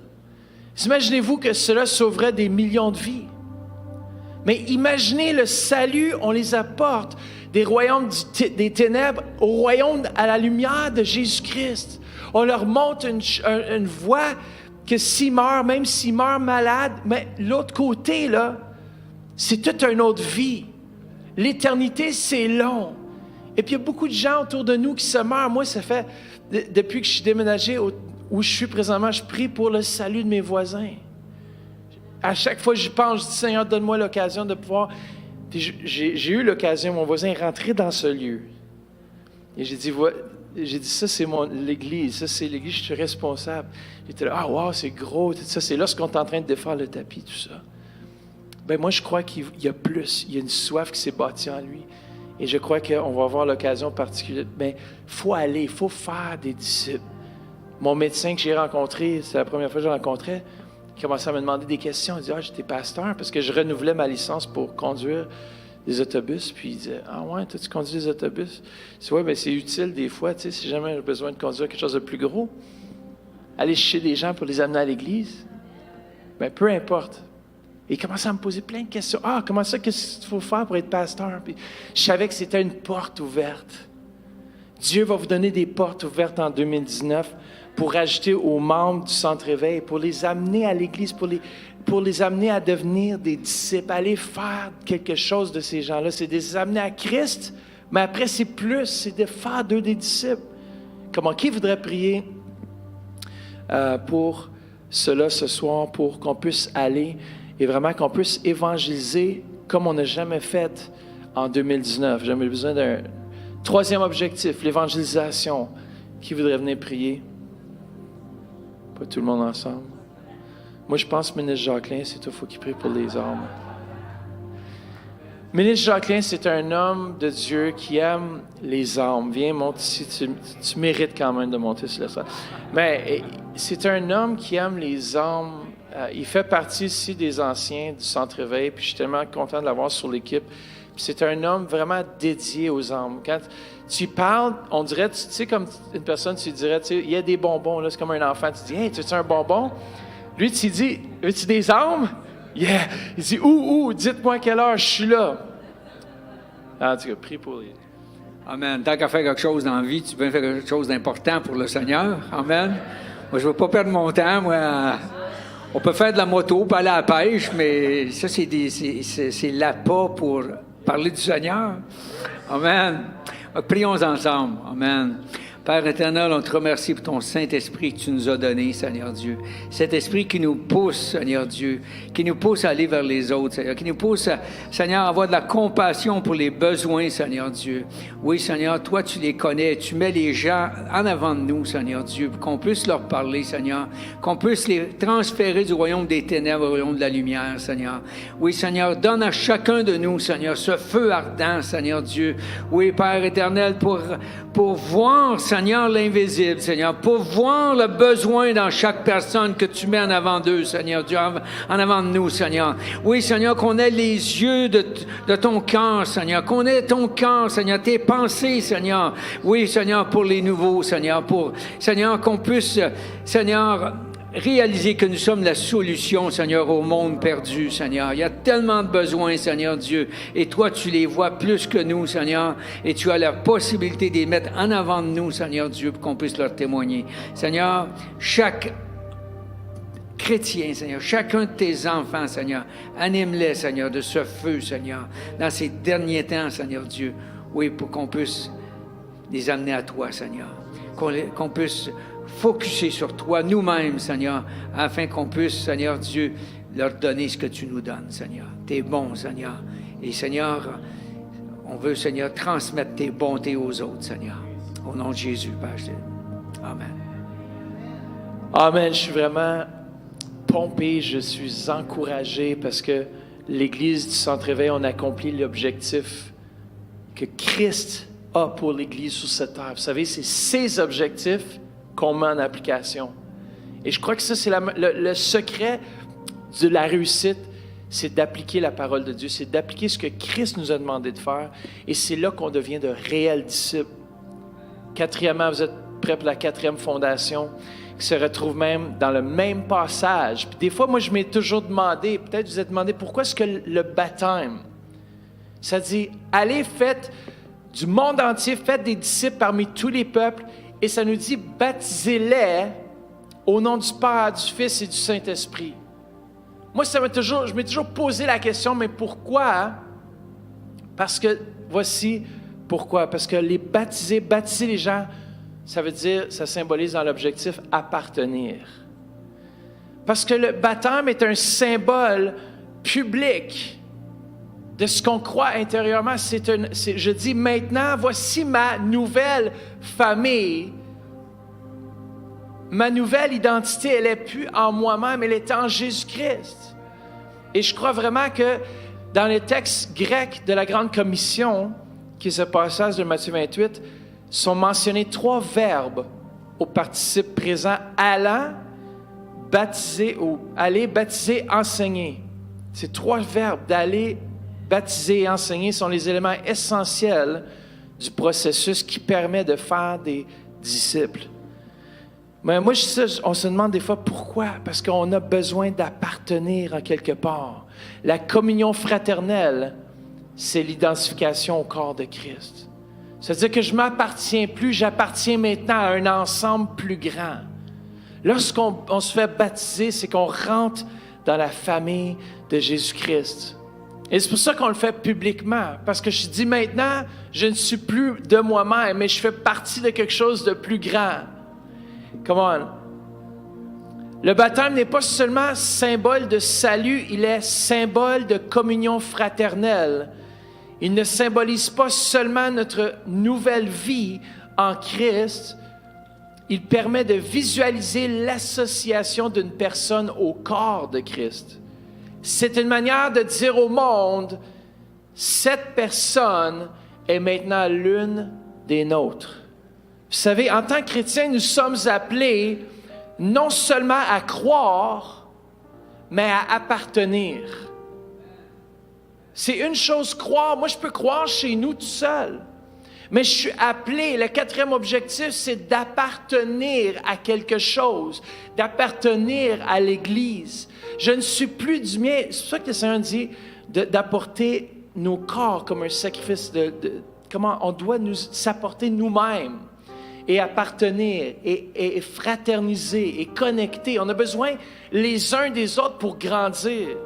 Imaginez-vous que cela sauverait des millions de vies. Mais imaginez le salut, on les apporte des royaumes des ténèbres au royaume à la lumière de Jésus-Christ. On leur montre une voie que s'ils meurent, même s'ils meurent malades, mais l'autre côté, là, c'est toute une autre vie. L'éternité, c'est long. Et puis, il y a beaucoup de gens autour de nous qui se meurent. Moi, ça fait, depuis que je suis déménagé où je suis présentement, je prie pour le salut de mes voisins. À chaque fois que j'y pense, je dis, Seigneur, donne-moi l'occasion de pouvoir... Puis j'ai eu l'occasion, mon voisin est rentré dans ce lieu. Et j'ai dit, ça, c'est l'église. Ça, c'est l'église, je suis responsable. Il était là, ah, wow, c'est gros. Tout ça, c'est lorsqu'on est en train de défaire le tapis, tout ça. Ben moi, je crois qu'il y a plus. Il y a une soif qui s'est bâtie en lui. Et je crois qu'on va avoir l'occasion particulière. Mais il faut aller, il faut faire des disciples. Mon médecin que j'ai rencontré, c'est la première fois que je le rencontrais, il commençait à me demander des questions. Il dit, ah, j'étais pasteur parce que je renouvelais ma licence pour conduire des autobus. Puis il disait, ah ouais, toi, tu conduis des autobus? Je dis, ouais, mais c'est utile des fois, tu sais, si jamais j'ai besoin de conduire quelque chose de plus gros. Aller chercher des gens pour les amener à l'église. Ben, peu importe. Et il commençait à me poser plein de questions. Ah, comment ça, qu'est-ce qu'il faut faire pour être pasteur? Puis je savais que c'était une porte ouverte. Dieu va vous donner des portes ouvertes en 2019 pour ajouter aux membres du Centre Éveil, pour les amener à l'Église, pour les amener à devenir des disciples, aller faire quelque chose de ces gens-là. C'est de les amener à Christ, mais après, c'est plus, c'est de faire d'eux des disciples. Comment, qui voudrait prier pour cela ce soir, pour qu'on puisse aller et vraiment qu'on puisse évangéliser comme on n'a jamais fait en 2019. J'ai besoin d'un troisième objectif, l'évangélisation. Qui voudrait venir prier? Pas tout le monde ensemble. Moi, je pense que Ministre Jacqueline, c'est toi, il faut qu'il prie pour les âmes. Ministre Jacqueline, c'est un homme de Dieu qui aime les âmes. Viens, monte ici, tu mérites quand même de monter sur la salle. Mais c'est un homme qui aime les âmes. Il fait partie ici des anciens du Centre Éveil, puis je suis tellement content de l'avoir sur l'équipe. Puis c'est un homme vraiment dédié aux âmes. Quand tu parles, on dirait, tu sais, comme une personne, tu dirais, tu sais, il y a des bonbons, là, c'est comme un enfant, tu dis, hey, tu veux un bonbon? Lui, tu dis, veux-tu des âmes? Yeah! Il dit, où, dites-moi à quelle heure je suis là. En tout cas, prie pour lui.
Amen. Tant qu'à faire quelque chose dans la vie, tu peux faire quelque chose d'important pour le Seigneur. Amen. Moi, je ne veux pas perdre mon temps, moi. On peut faire de la moto, pas aller à la pêche, mais ça, c'est l'appât pour parler du Seigneur. Amen. Prions ensemble. Amen. Père éternel, on te remercie pour ton Saint-Esprit que tu nous as donné, Seigneur Dieu. Cet esprit qui nous pousse, Seigneur Dieu, qui nous pousse à aller vers les autres, Seigneur, qui nous pousse, Seigneur, à avoir de la compassion pour les besoins, Seigneur Dieu. Oui, Seigneur, toi, tu les connais. Tu mets les gens en avant de nous, Seigneur Dieu, pour qu'on puisse leur parler, Seigneur, qu'on puisse les transférer du royaume des ténèbres au royaume de la lumière, Seigneur. Oui, Seigneur, donne à chacun de nous, Seigneur, ce feu ardent, Seigneur Dieu. Oui, Père éternel, pour voir, Seigneur, l'invisible, Seigneur, pour voir le besoin dans chaque personne que tu mets en avant d'eux, Seigneur Dieu, en avant de nous, Seigneur. Oui, Seigneur, qu'on ait les yeux de ton cœur, Seigneur, qu'on ait ton cœur, Seigneur, tes pensées, Seigneur. Oui, Seigneur, pour les nouveaux, Seigneur, Seigneur, qu'on puisse, Seigneur, réaliser que nous sommes la solution, Seigneur, au monde perdu, Seigneur. Il y a tellement de besoins, Seigneur Dieu, et toi, tu les vois plus que nous, Seigneur, et tu as la possibilité de les mettre en avant de nous, Seigneur Dieu, pour qu'on puisse leur témoigner. Seigneur, chaque chrétien, Seigneur, chacun de tes enfants, Seigneur, anime-les, Seigneur, de ce feu, Seigneur, dans ces derniers temps, Seigneur Dieu, oui, pour qu'on puisse les amener à toi, Seigneur, qu'on puisse focuser sur toi, nous-mêmes, Seigneur, afin qu'on puisse, Seigneur Dieu, leur donner ce que tu nous donnes, Seigneur. T'es bon, Seigneur. Et, Seigneur, on veut, Seigneur, transmettre tes bontés aux autres, Seigneur. Au nom de Jésus, Père. Amen.
Amen. Je suis vraiment pompé, je suis encouragé parce que l'Église du Centre Éveil, on accomplit l'objectif que Christ a pour l'Église sur cette terre. Vous savez, c'est ses objectifs qu'on met en application. Et je crois que ça, c'est le secret de la réussite, c'est d'appliquer la parole de Dieu, c'est d'appliquer ce que Christ nous a demandé de faire. Et c'est là qu'on devient de réels disciples. Quatrièmement, vous êtes prêts pour la quatrième fondation, qui se retrouve même dans le même passage. Puis des fois, moi, je m'ai toujours demandé, peut-être vous êtes demandé, pourquoi est-ce que le baptême, ça dit, allez, faites du monde entier, faites des disciples parmi tous les peuples, et ça nous dit, baptisez-les au nom du Père, du Fils et du Saint-Esprit. Moi, je m'ai toujours posé la question, mais pourquoi? Parce que, voici pourquoi. Parce que baptiser les gens, ça veut dire, ça symbolise dans l'objectif appartenir. Parce que le baptême est un symbole public de ce qu'on croit intérieurement. Je dis maintenant, voici ma nouvelle famille. Ma nouvelle identité, elle n'est plus en moi-même, elle est en Jésus-Christ. Et je crois vraiment que dans les textes grecs de la Grande Commission, qui est ce passage de Matthieu 28, sont mentionnés 3 verbes au participe présent, allant, baptiser ou aller, baptiser, enseigner. Ces 3 verbes d'aller, baptiser et enseigner sont les éléments essentiels du processus qui permet de faire des disciples. Mais moi, on se demande des fois pourquoi. Parce qu'on a besoin d'appartenir en quelque part. La communion fraternelle, c'est l'identification au corps de Christ. C'est-à-dire que je ne m'appartiens plus, j'appartiens maintenant à un ensemble plus grand. Lorsqu'on se fait baptiser, c'est qu'on rentre dans la famille de Jésus-Christ. Et c'est pour ça qu'on le fait publiquement. Parce que je dis maintenant, je ne suis plus de moi-même, mais je fais partie de quelque chose de plus grand. Come on. Le baptême n'est pas seulement symbole de salut, il est symbole de communion fraternelle. Il ne symbolise pas seulement notre nouvelle vie en Christ, il permet de visualiser l'association d'une personne au corps de Christ. C'est une manière de dire au monde, cette personne est maintenant l'une des nôtres. Vous savez, en tant que chrétiens, nous sommes appelés non seulement à croire, mais à appartenir. C'est une chose croire. Moi, je peux croire chez nous tout seul. Mais je suis appelé, le 4e objectif, c'est d'appartenir à quelque chose, d'appartenir à l'Église. Je ne suis plus du mien. C'est pour ça que le Seigneur dit d'apporter nos corps comme un sacrifice. Comment on doit nous s'apporter nous-mêmes. Et appartenir, et fraterniser, et connecter. On a besoin les uns des autres pour grandir.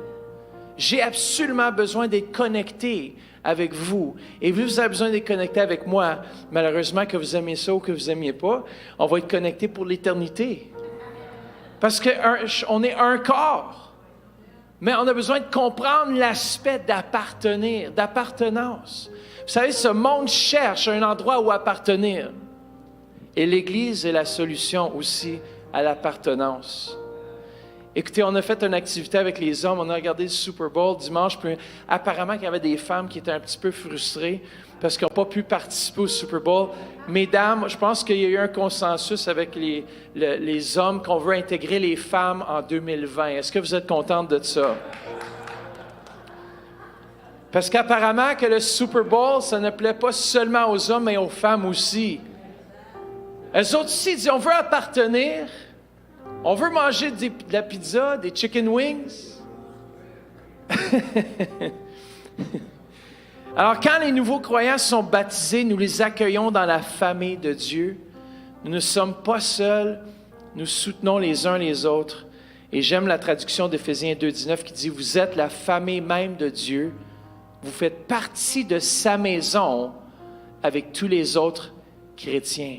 J'ai absolument besoin d'être connecté avec vous. Et vous avez besoin d'être connecté avec moi. Malheureusement, que vous aimez ça ou que vous n'aimiez pas, on va être connecté pour l'éternité. Parce qu'on est un corps. Mais on a besoin de comprendre l'aspect d'appartenir, d'appartenance. Vous savez, ce monde cherche un endroit où appartenir. Et l'Église est la solution aussi à l'appartenance. Écoutez, on a fait une activité avec les hommes, on a regardé le Super Bowl dimanche, puis apparemment qu'il y avait des femmes qui étaient un petit peu frustrées parce qu'elles n'ont pas pu participer au Super Bowl. Mesdames, je pense qu'il y a eu un consensus avec les hommes qu'on veut intégrer les femmes en 2020. Est-ce que vous êtes contentes de ça? Parce qu'apparemment que le Super Bowl, ça ne plaît pas seulement aux hommes, mais aux femmes aussi. Elles autres aussi disent, on veut appartenir, on veut manger de la pizza, des chicken wings. Alors, quand les nouveaux croyants sont baptisés, nous les accueillons dans la famille de Dieu. Nous ne sommes pas seuls, nous soutenons les uns les autres. Et j'aime la traduction d'Éphésiens 2,19 qui dit, vous êtes la famille même de Dieu, vous faites partie de sa maison avec tous les autres chrétiens.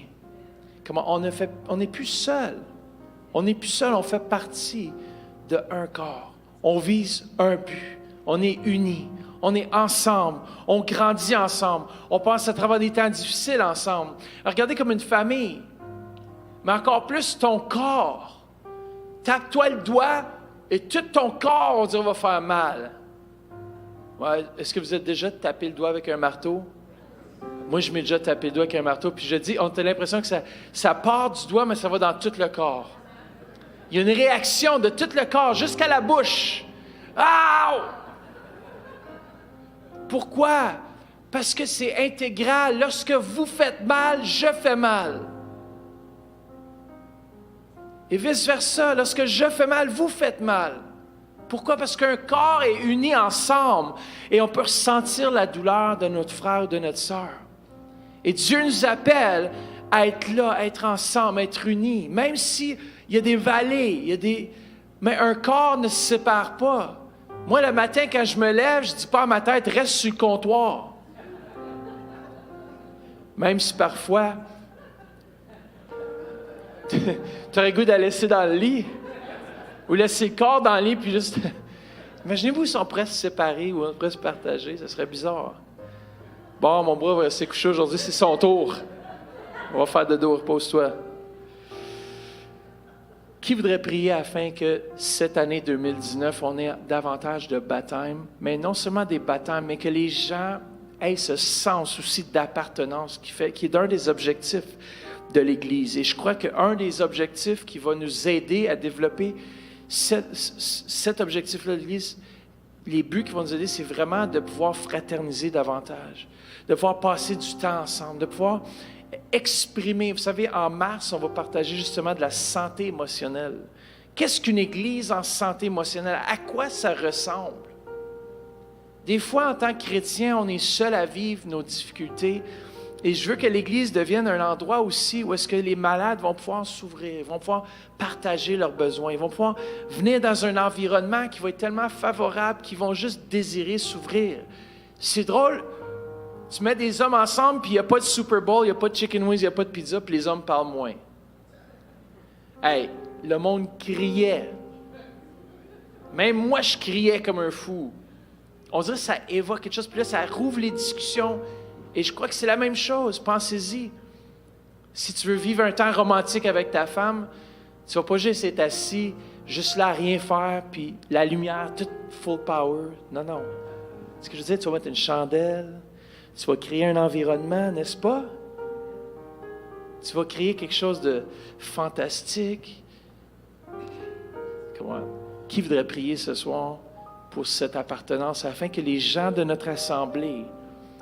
Comment on n'est plus seul. On n'est plus seul, on fait partie d'un corps. On vise un but. On est unis. On est ensemble. On grandit ensemble. On passe à travers des temps difficiles ensemble. Regardez comme une famille. Mais encore plus ton corps. Tape-toi le doigt et tout ton corps, on dirait, va faire mal. Ouais, est-ce que vous êtes déjà tapé le doigt avec un marteau? Moi, je m'ai déjà tapé le doigt avec un marteau, puis je dis, on a l'impression que ça part du doigt, mais ça va dans tout le corps. Il y a une réaction de tout le corps jusqu'à la bouche. Aouh! Pourquoi? Parce que c'est intégral. Lorsque vous faites mal, je fais mal. Et vice-versa, lorsque je fais mal, vous faites mal. Pourquoi? Parce qu'un corps est uni ensemble et on peut ressentir la douleur de notre frère ou de notre sœur. Et Dieu nous appelle à être là, à être ensemble, à être unis. Même s'il y a des vallées, mais un corps ne se sépare pas. Moi, le matin, quand je me lève, je ne dis pas à ma tête, reste sur le comptoir. Même si parfois, tu aurais le goût de la laisser dans le lit. Ou laisser le corps dans le lit, puis juste... Imaginez-vous, ils sont prêts à se séparer ou prêts à se partager, ça serait bizarre. Bon, mon bras va rester couché aujourd'hui, c'est son tour. On va faire de dos, repose-toi. Qui voudrait prier afin que cette année 2019, on ait davantage de baptêmes, mais non seulement des baptêmes, mais que les gens aient ce sens aussi d'appartenance qui est un des objectifs de l'Église. Et je crois qu'un des objectifs qui va nous aider à développer cet objectif-là de l'Église, les buts qui vont nous aider, c'est vraiment de pouvoir fraterniser davantage, de pouvoir passer du temps ensemble, de pouvoir exprimer. Vous savez, en mars, on va partager justement de la santé émotionnelle. Qu'est-ce qu'une Église en santé émotionnelle? À quoi ça ressemble? Des fois, en tant que chrétien, on est seul à vivre nos difficultés. Et je veux que l'Église devienne un endroit aussi où est-ce que les malades vont pouvoir s'ouvrir, vont pouvoir partager leurs besoins, ils vont pouvoir venir dans un environnement qui va être tellement favorable qu'ils vont juste désirer s'ouvrir. C'est drôle, tu mets des hommes ensemble, puis il n'y a pas de Super Bowl, il n'y a pas de chicken wings, il n'y a pas de pizza, puis les hommes parlent moins. Hey, le monde criait. Même moi, je criais comme un fou. On dirait que ça évoque quelque chose, puis là, ça rouvre les discussions. Et je crois que c'est la même chose, pensez-y. Si tu veux vivre un temps romantique avec ta femme, tu ne vas pas juste être assis, juste là à rien faire, puis la lumière, toute full power. Non, non. Ce que je veux dire, tu vas mettre une chandelle, tu vas créer un environnement, n'est-ce pas? Tu vas créer quelque chose de fantastique. Comment? Qui voudrait prier ce soir pour cette appartenance afin que les gens de notre assemblée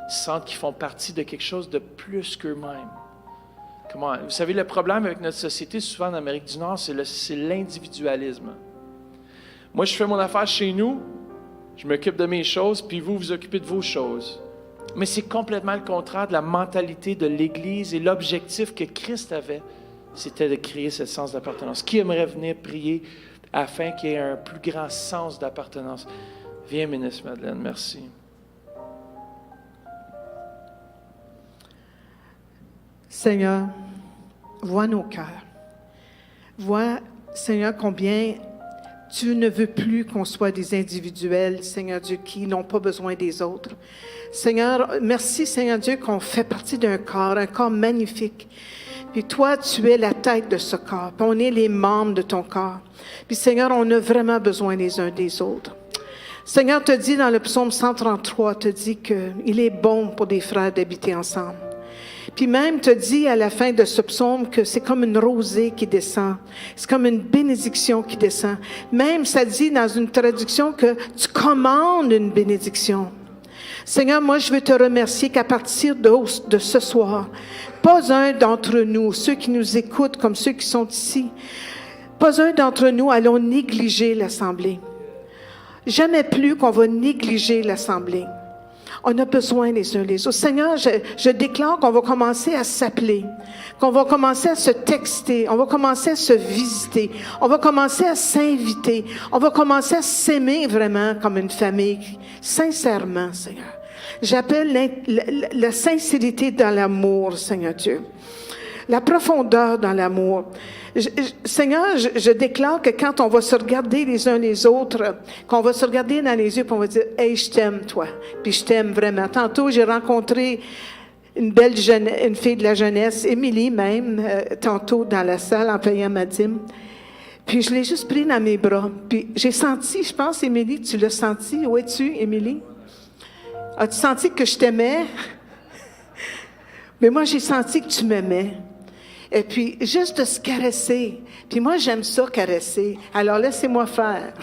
sentent qu'ils font partie de quelque chose de plus qu'eux-mêmes? Comment? Vous savez, le problème avec notre société, souvent en Amérique du Nord, c'est l'individualisme. Moi, je fais mon affaire chez nous, je m'occupe de mes choses, puis vous vous occupez de vos choses. Mais c'est complètement le contraire de la mentalité de l'Église et l'objectif que Christ avait, c'était de créer ce sens d'appartenance. Qui aimerait venir prier afin qu'il y ait un plus grand sens d'appartenance? Viens, ministre Madeleine, merci.
Seigneur, vois nos cœurs. Vois, Seigneur, combien tu ne veux plus qu'on soit des individuels, Seigneur Dieu, qui n'ont pas besoin des autres. Seigneur, merci, Seigneur Dieu, qu'on fait partie d'un corps magnifique. Puis toi, tu es la tête de ce corps. Puis on est les membres de ton corps. Puis Seigneur, on a vraiment besoin les uns des autres. Seigneur te dit dans le psaume 133, te dit qu'il est bon pour des frères d'habiter ensemble. Puis même te dit à la fin de ce psaume que c'est comme une rosée qui descend. C'est comme une bénédiction qui descend. Même ça dit dans une traduction que tu commandes une bénédiction. Seigneur, moi je veux te remercier qu'à partir de ce soir, pas un d'entre nous, ceux qui nous écoutent comme ceux qui sont ici, pas un d'entre nous allons négliger l'Assemblée. Jamais plus qu'on va négliger l'Assemblée. On a besoin les uns les autres. Seigneur, je déclare qu'on va commencer à s'appeler, qu'on va commencer à se texter, on va commencer à se visiter, on va commencer à s'inviter, on va commencer à s'aimer vraiment comme une famille, sincèrement, Seigneur. J'appelle la sincérité dans l'amour, Seigneur Dieu. La profondeur dans l'amour. Seigneur, je déclare que quand on va se regarder les uns les autres, qu'on va se regarder dans les yeux, puis on va dire « Hey, je t'aime, toi. » Puis je t'aime vraiment. Tantôt, j'ai rencontré une fille de la jeunesse, Émilie même, tantôt dans la salle en payant ma dîme. Puis je l'ai juste pris dans mes bras. Puis j'ai senti, je pense, Émilie, tu l'as senti. Où es-tu, Émilie? As-tu senti que je t'aimais? Mais moi, j'ai senti que tu m'aimais. Et puis, juste de se caresser. Puis moi, j'aime ça, caresser. Alors, laissez-moi faire.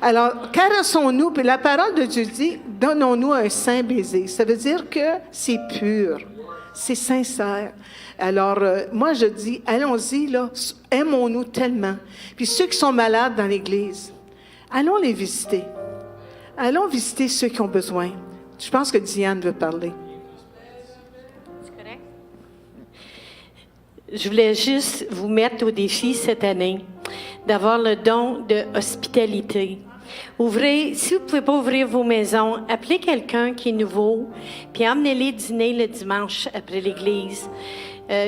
Alors, caressons-nous. Puis la parole de Dieu dit, donnons-nous un saint baiser. Ça veut dire que c'est pur, c'est sincère. Alors, moi, je dis, allons-y, là, aimons-nous tellement. Puis ceux qui sont malades dans l'Église, allons les visiter. Allons visiter ceux qui ont besoin. Je pense que Diane veut parler.
C'est correct? Je voulais juste vous mettre au défi cette année d'avoir le don de hospitalité. Ouvrez, si vous ne pouvez pas ouvrir vos maisons, appelez quelqu'un qui est nouveau, puis emmenez-les dîner le dimanche après l'église.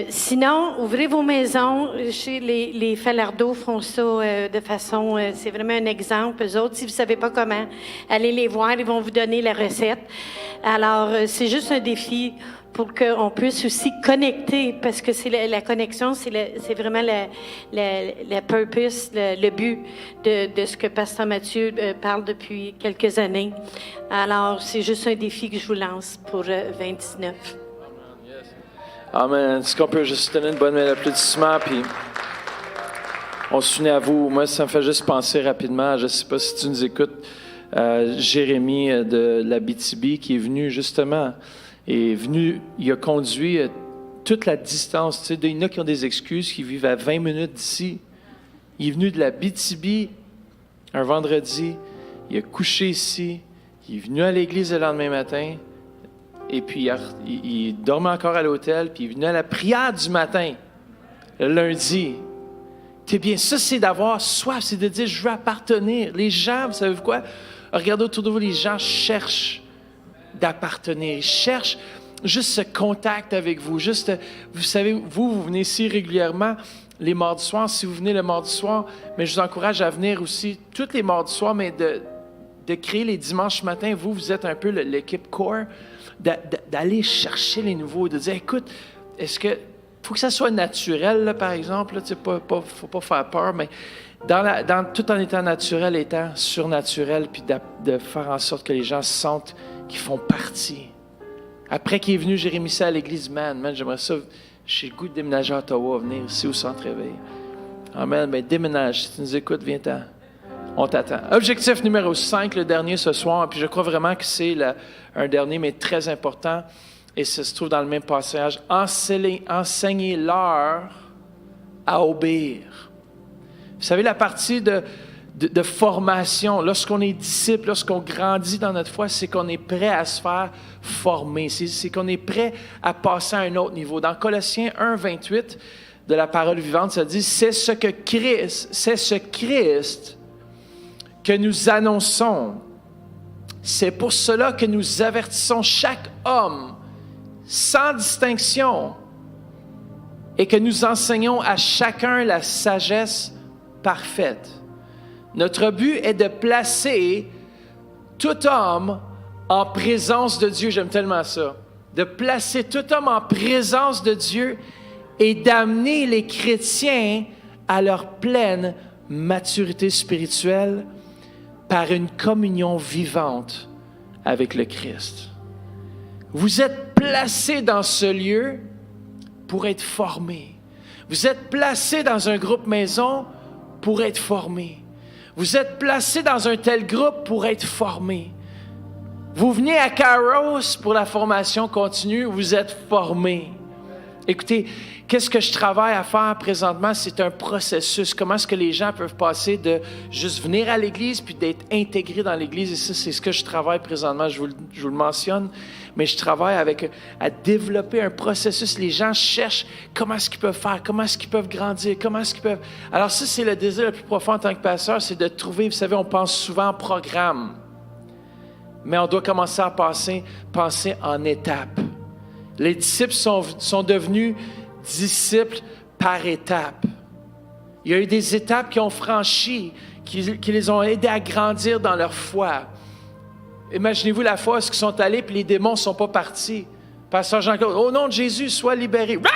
Sinon, ouvrez vos maisons. Chez les Falardeaux font ça de façon... c'est vraiment un exemple. Eux autres, si vous ne savez pas comment, allez les voir, ils vont vous donner la recette. Alors, c'est juste un défi pour qu'on puisse aussi connecter, parce que c'est la connexion, c'est vraiment la purpose, le but de ce que Pasteur Mathieu parle depuis quelques années. Alors, c'est juste un défi que je vous lance pour 2019.
Amen. Est-ce qu'on peut juste donner une bonne main d'applaudissement, puis on s'unit à vous. Moi, ça me fait juste penser rapidement, je ne sais pas si tu nous écoutes, Jérémy de l'Abitibi, qui est venu justement, il a conduit toute la distance. Tu sais, il y en a qui ont des excuses, qui vivent à 20 minutes d'ici. Il est venu de l'Abitibi un vendredi, il a couché ici, il est venu à l'église le lendemain matin, et puis il dormait encore à l'hôtel, puis il est venu à la prière du matin, le lundi. C'est bien, ça c'est d'avoir soif, c'est de dire je veux appartenir. Les gens, vous savez quoi? Regardez autour de vous, les gens cherchent d'appartenir, ils cherchent juste ce contact avec vous. Juste, vous savez, vous venez ici régulièrement les mardis soirs, si vous venez le mardi soir, mais je vous encourage à venir aussi tous les mardis soirs, mais de créer les dimanches matins, vous êtes un peu l'équipe core, d'aller chercher les nouveaux, de dire, écoute, est-ce que faut que ça soit naturel, là, par exemple, là, faut pas faire peur, mais tout en étant naturel, étant surnaturel, puis de faire en sorte que les gens sentent qu'ils font partie. Après qu'il est venu Jérémy à l'église, man, j'aimerais ça, j'ai le goût de déménager à Ottawa, venir ici au centre-éveil. Amen, ben déménage, si tu nous écoutes, viens-t'en. On t'attend. Objectif numéro 5, le dernier ce soir, puis je crois vraiment que c'est un dernier, mais très important, et ça se trouve dans le même passage. Enseignez-leur à obéir. Vous savez, la partie de formation, lorsqu'on est disciple, lorsqu'on grandit dans notre foi, c'est qu'on est prêt à se faire former. C'est qu'on est prêt à passer à un autre niveau. Dans Colossiens 1, 28, de la parole vivante, ça dit, c'est ce Christ que nous annonçons. C'est pour cela que nous avertissons chaque homme sans distinction et que nous enseignons à chacun la sagesse parfaite. Notre but est de placer tout homme en présence de Dieu. J'aime tellement ça. De placer tout homme en présence de Dieu et d'amener les chrétiens à leur pleine maturité spirituelle par une communion vivante avec le Christ. Vous êtes placés dans ce lieu pour être formés. Vous êtes placés dans un groupe maison pour être formés. Vous êtes placés dans un tel groupe pour être formés. Vous venez à Kairos pour la formation continue, vous êtes formés. Écoutez, qu'est-ce que je travaille à faire présentement? C'est un processus. Comment est-ce que les gens peuvent passer de juste venir à l'Église puis d'être intégrés dans l'Église? Et ça, c'est ce que je travaille présentement. Je vous le mentionne, mais je travaille à développer un processus. Les gens cherchent comment est-ce qu'ils peuvent faire, comment est-ce qu'ils peuvent grandir, comment est-ce qu'ils peuvent... Alors ça, c'est le désir le plus profond en tant que pasteur, c'est de trouver, vous savez, on pense souvent en programme, mais on doit commencer à penser en étapes. Les disciples sont devenus disciples par étapes. Il y a eu des étapes qui ont franchi, qui les ont aidés à grandir dans leur foi. Imaginez-vous la fois où ils sont allés et les démons ne sont pas partis. Pasteur Jean-Claude, au nom de Jésus, sois libéré. Puis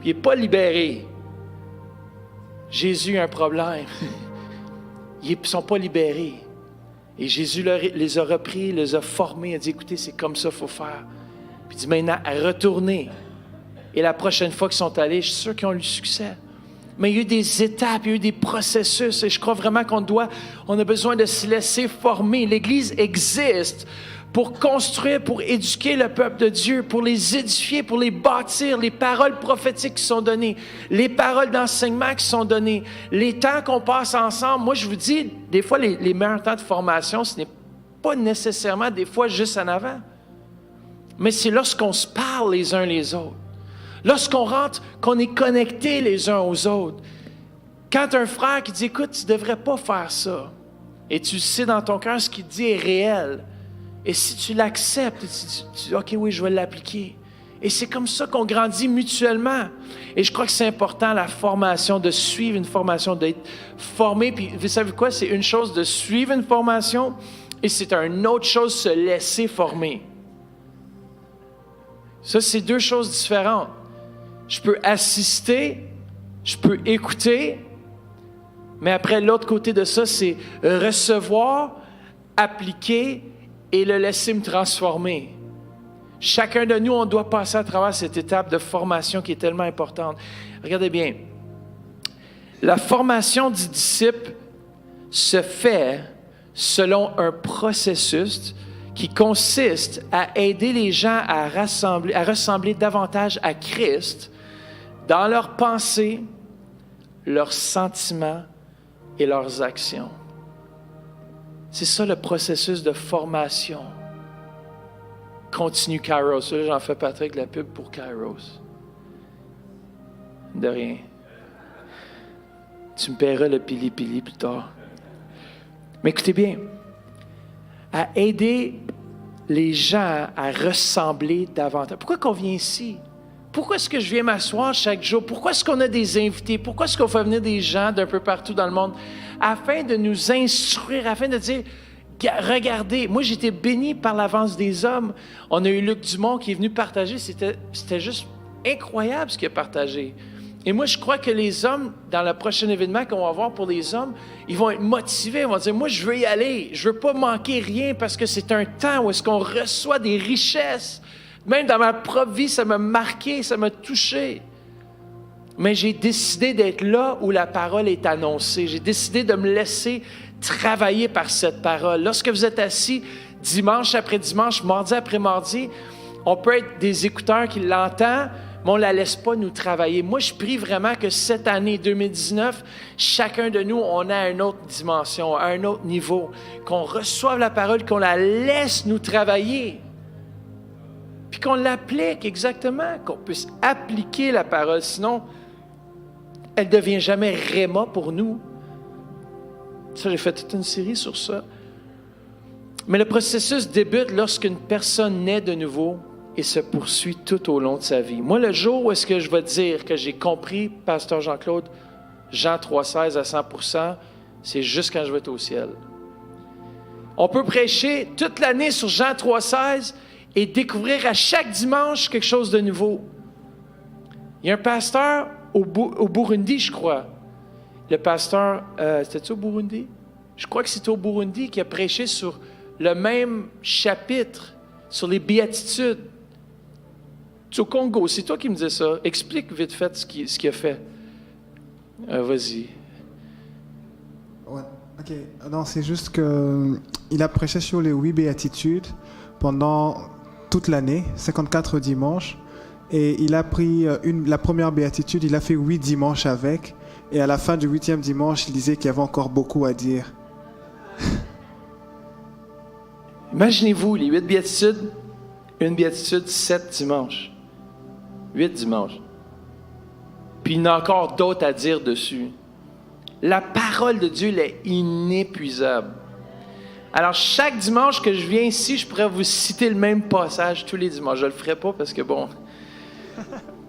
il n'est pas libéré. Jésus a un problème. Ils ne sont pas libérés. Et Jésus les a repris, les a formés. Il a dit, écoutez, c'est comme ça qu'il faut faire. Puis il dit maintenant, retournez Et la prochaine fois qu'ils sont allés, je suis sûr qu'ils ont eu du succès. Mais il y a eu des étapes, il y a eu des processus, et je crois vraiment on a besoin de se laisser former. L'Église existe pour construire, pour éduquer le peuple de Dieu, pour les édifier, pour les bâtir, les paroles prophétiques qui sont données, les paroles d'enseignement qui sont données, les temps qu'on passe ensemble. Moi, je vous dis, des fois, les meilleurs temps de formation, ce n'est pas nécessairement des fois juste en avant, mais c'est lorsqu'on se parle les uns les autres. Lorsqu'on rentre, qu'on est connectés les uns aux autres. Quand un frère qui dit, écoute, tu ne devrais pas faire ça, et tu sais dans ton cœur ce qu'il dit est réel, et si tu l'acceptes, tu dis, OK, oui, je vais l'appliquer. Et c'est comme ça qu'on grandit mutuellement. Et je crois que c'est important, la formation, de suivre une formation, d'être formé. Puis vous savez quoi? C'est une chose de suivre une formation, et c'est une autre chose de se laisser former. Ça, c'est deux choses différentes. Je peux assister, je peux écouter, mais après, l'autre côté de ça, c'est recevoir, appliquer et le laisser me transformer. Chacun de nous, on doit passer à travers cette étape de formation qui est tellement importante. Regardez bien, la formation du disciple se fait selon un processus qui consiste à aider les gens à ressembler davantage à Christ dans leurs pensées, leurs sentiments et leurs actions. C'est ça le processus de formation. Continue Kairos. Là, j'en fais Patrick la pub pour Kairos. De rien. Tu me paieras le pili-pili plus tard. Mais écoutez bien, à aider les gens à ressembler davantage. Pourquoi qu'on vient ici? Pourquoi est-ce que je viens m'asseoir chaque jour? Pourquoi est-ce qu'on a des invités? Pourquoi est-ce qu'on fait venir des gens d'un peu partout dans le monde? Afin de nous instruire, afin de dire, regardez, moi j'ai été béni par l'avance des hommes. On a eu Luc Dumont qui est venu partager, c'était juste incroyable ce qu'il a partagé. Et moi je crois que les hommes, dans le prochain événement qu'on va avoir pour les hommes, ils vont être motivés, ils vont dire, moi je veux y aller, je veux pas manquer rien parce que c'est un temps où est-ce qu'on reçoit des richesses. Même dans ma propre vie, ça m'a marqué, ça m'a touché. Mais j'ai décidé d'être là où la parole est annoncée. J'ai décidé de me laisser travailler par cette parole. Lorsque vous êtes assis dimanche après dimanche, mardi après mardi, on peut être des écouteurs qui l'entendent, mais on ne la laisse pas nous travailler. Moi, je prie vraiment que cette année 2019, chacun de nous, on a une autre dimension, à un autre niveau, qu'on reçoive la parole, qu'on la laisse nous travailler. Puis qu'on l'applique exactement, qu'on puisse appliquer la parole. Sinon, elle ne devient jamais réma pour nous. Ça, j'ai fait toute une série sur ça. Mais le processus débute lorsqu'une personne naît de nouveau et se poursuit tout au long de sa vie. Moi, le jour où est-ce que je vais dire que j'ai compris, Pasteur Jean-Claude, Jean 3,16 à 100%, c'est juste quand je vais être au ciel. On peut prêcher toute l'année sur Jean 3,16 et découvrir à chaque dimanche quelque chose de nouveau. Il y a un pasteur au Burundi, je crois. Le pasteur, c'était-tu au Burundi? Je crois que c'était au Burundi qui a prêché sur le même chapitre, sur les béatitudes. C'est au Congo, c'est toi qui me dis ça. Explique vite fait ce qu'il a fait. Vas-y.
Ouais, ok. Non, c'est juste qu'il a prêché sur les 8 béatitudes pendant toute l'année, 54 dimanches. Et il a pris la première béatitude, il a fait 8 dimanches avec. Et à la fin du 8e dimanche, il disait qu'il y avait encore beaucoup à dire.
Imaginez-vous, les 8 béatitudes, une béatitude, 7 dimanches. 8 dimanches. Puis il y en a encore d'autres à dire dessus. La parole de Dieu, elle est inépuisable. Alors, chaque dimanche que je viens ici, je pourrais vous citer le même passage tous les dimanches. Je ne le ferai pas parce que, bon,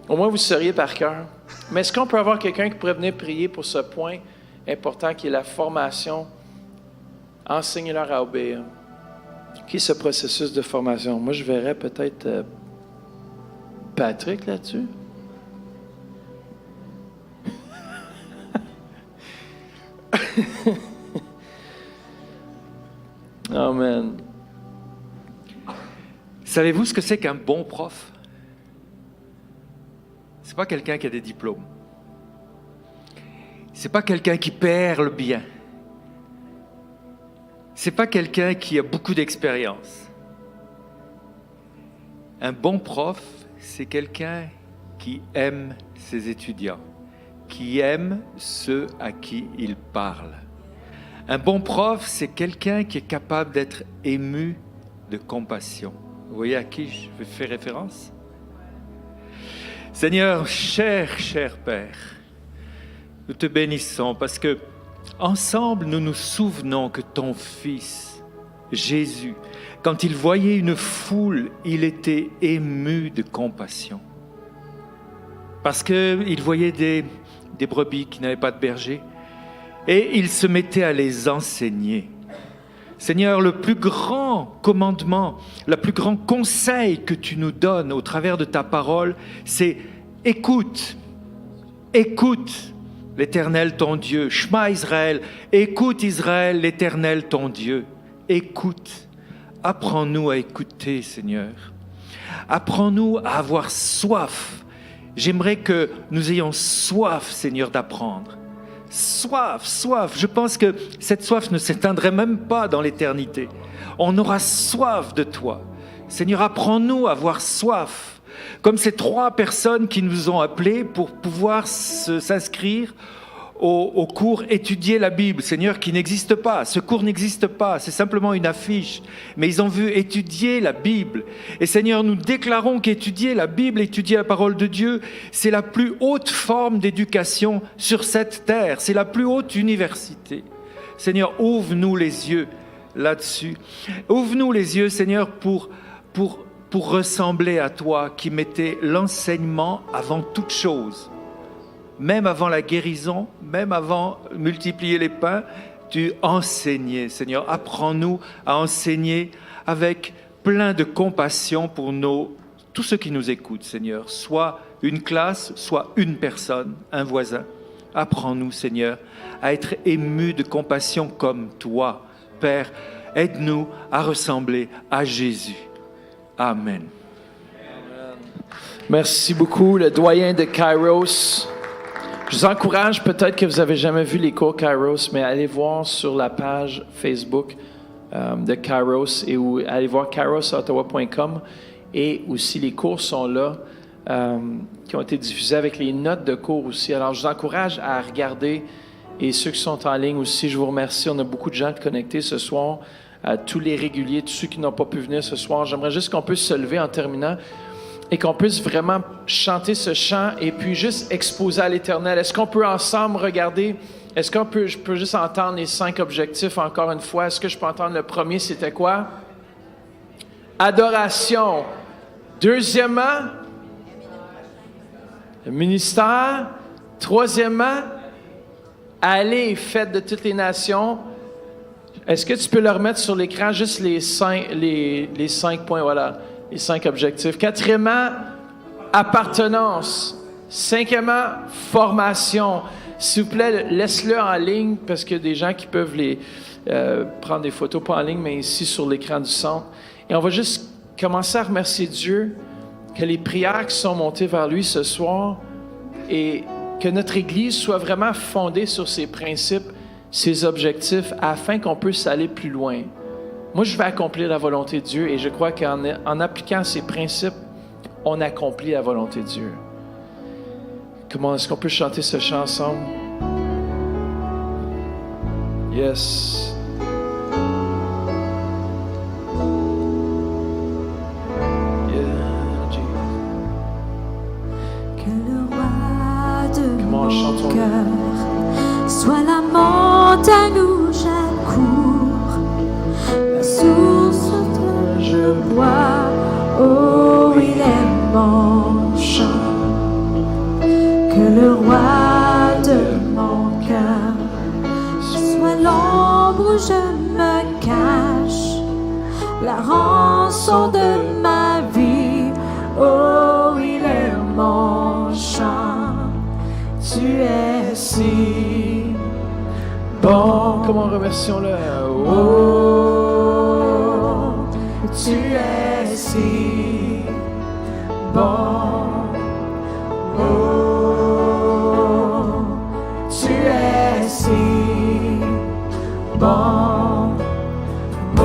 au moins vous seriez par cœur. Mais est-ce qu'on peut avoir quelqu'un qui pourrait venir prier pour ce point important qui est la formation? Enseignez-leur à obéir. Qui est ce processus de formation? Moi, je verrais peut-être Patrick là-dessus. Amen.
Savez-vous ce que c'est qu'un bon prof?
c'est pas quelqu'un qui a des diplômes. C'est pas quelqu'un qui parle bien. C'est pas quelqu'un qui a beaucoup d'expérience. Un bon prof, c'est quelqu'un qui aime ses étudiants, qui aime ceux à qui il parle. Un bon prof, c'est quelqu'un qui est capable d'être ému de compassion. Vous voyez à qui je fais référence? Seigneur, cher Père, nous te bénissons parce que ensemble, nous nous souvenons que ton Fils, Jésus, quand il voyait une foule, il était ému de compassion. Parce qu'il voyait des brebis qui n'avaient pas de berger et il se mettait à les enseigner. Seigneur, le plus grand commandement, le plus grand conseil que tu nous donnes au travers de ta parole, c'est écoute l'Éternel ton Dieu. Shema Israël, écoute Israël, l'Éternel ton Dieu. Écoute. Apprends-nous à écouter, Seigneur. Apprends-nous à avoir soif. J'aimerais que nous ayons soif, Seigneur, d'apprendre. Soif. Je pense que cette soif ne s'éteindrait même pas dans l'éternité. On aura soif de toi. Seigneur, apprends-nous à avoir soif. Comme ces 3 personnes qui nous ont appelés pour pouvoir s'inscrire au cours étudier la Bible, Seigneur, qui n'existe pas. Ce cours n'existe pas, c'est simplement une affiche. Mais ils ont vu étudier la Bible. Et Seigneur, nous déclarons qu'étudier la Bible, étudier la parole de Dieu, c'est la plus haute forme d'éducation sur cette terre. C'est la plus haute université. Seigneur, ouvre-nous les yeux là-dessus. Ouvre-nous les yeux, Seigneur, pour ressembler à toi qui mettais l'enseignement avant toute chose. Même avant la guérison, même avant multiplier les pains, tu enseignais, Seigneur. Apprends-nous à enseigner avec plein de compassion pour tous ceux qui nous écoutent, Seigneur. Soit une classe, soit une personne, un voisin. Apprends-nous, Seigneur, à être émus de compassion comme toi. Père, aide-nous à ressembler à Jésus. Amen.
Merci beaucoup, le doyen de Kairos. Je vous encourage, peut-être que vous n'avez jamais vu les cours Kairos, mais allez voir sur la page Facebook de Kairos et allez voir kairosottawa.com et aussi les cours sont là, qui ont été diffusés avec les notes de cours aussi. Alors, je vous encourage à regarder et ceux qui sont en ligne aussi, je vous remercie. On a beaucoup de gens connectés ce soir, tous les réguliers, tous ceux qui n'ont pas pu venir ce soir. J'aimerais juste qu'on puisse se lever en terminant et qu'on puisse vraiment chanter ce chant et puis juste exposer à l'Éternel. Est-ce qu'on peut ensemble regarder, je peux juste entendre les 5 objectifs encore une fois? Est-ce que je peux entendre le premier, c'était quoi? Adoration. Deuxièmement, le ministère. Troisièmement, allez, faites de toutes les nations. Est-ce que tu peux le remettre sur l'écran, juste les 5 points, voilà. Les 5 objectifs. Quatrièmement, appartenance. Cinquièmement, formation. S'il vous plaît, laisse-le en ligne parce qu'il y a des gens qui peuvent prendre des photos, pas en ligne, mais ici sur l'écran du centre. Et on va juste commencer à remercier Dieu que les prières qui sont montées vers lui ce soir et que notre Église soit vraiment fondée sur ces principes, ces objectifs, afin qu'on puisse aller plus loin. Moi, je vais accomplir la volonté de Dieu et je crois qu'en appliquant ces principes, on accomplit la volonté de Dieu. Comment est-ce qu'on peut chanter ce chant ensemble? Yes. Yeah, Jesus.
Que le roi de
Comment on chante
mon
son
cœur soit la montagne où j'accours, la source que je bois, oh il est mon chant. Que le roi de mon cœur soit l'ombre où je me cache, la rançon de ma vie, oh il est mon chant. Tu es si bon.
Comment remercions-le?
Oh, tu es si bon. Oh, bon. Oh,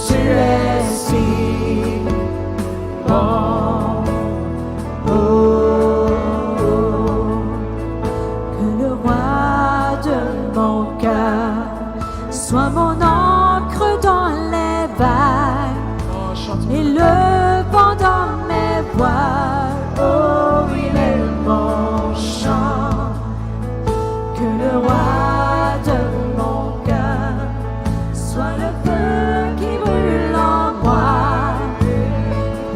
tu es si bon. Oh, que le roi de mon cœur soit mon encre dans les vagues et le vent dans mes voiles. Oh, il est mon chant. Que le roi de mon cœur soit le feu qui brûle en moi.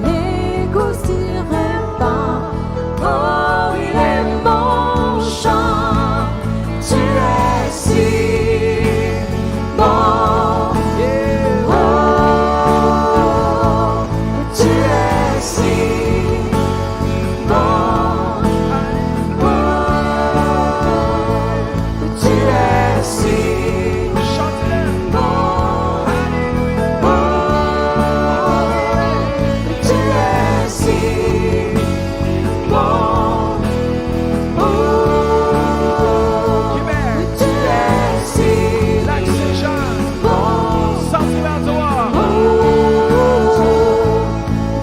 Les goûts s'y répandent. Oh, il est mon chant. Tu es si bon. Oh, tu es si bon. Oh, tu es si bon. Oh, tu es si bon. Oh, tu es si bon.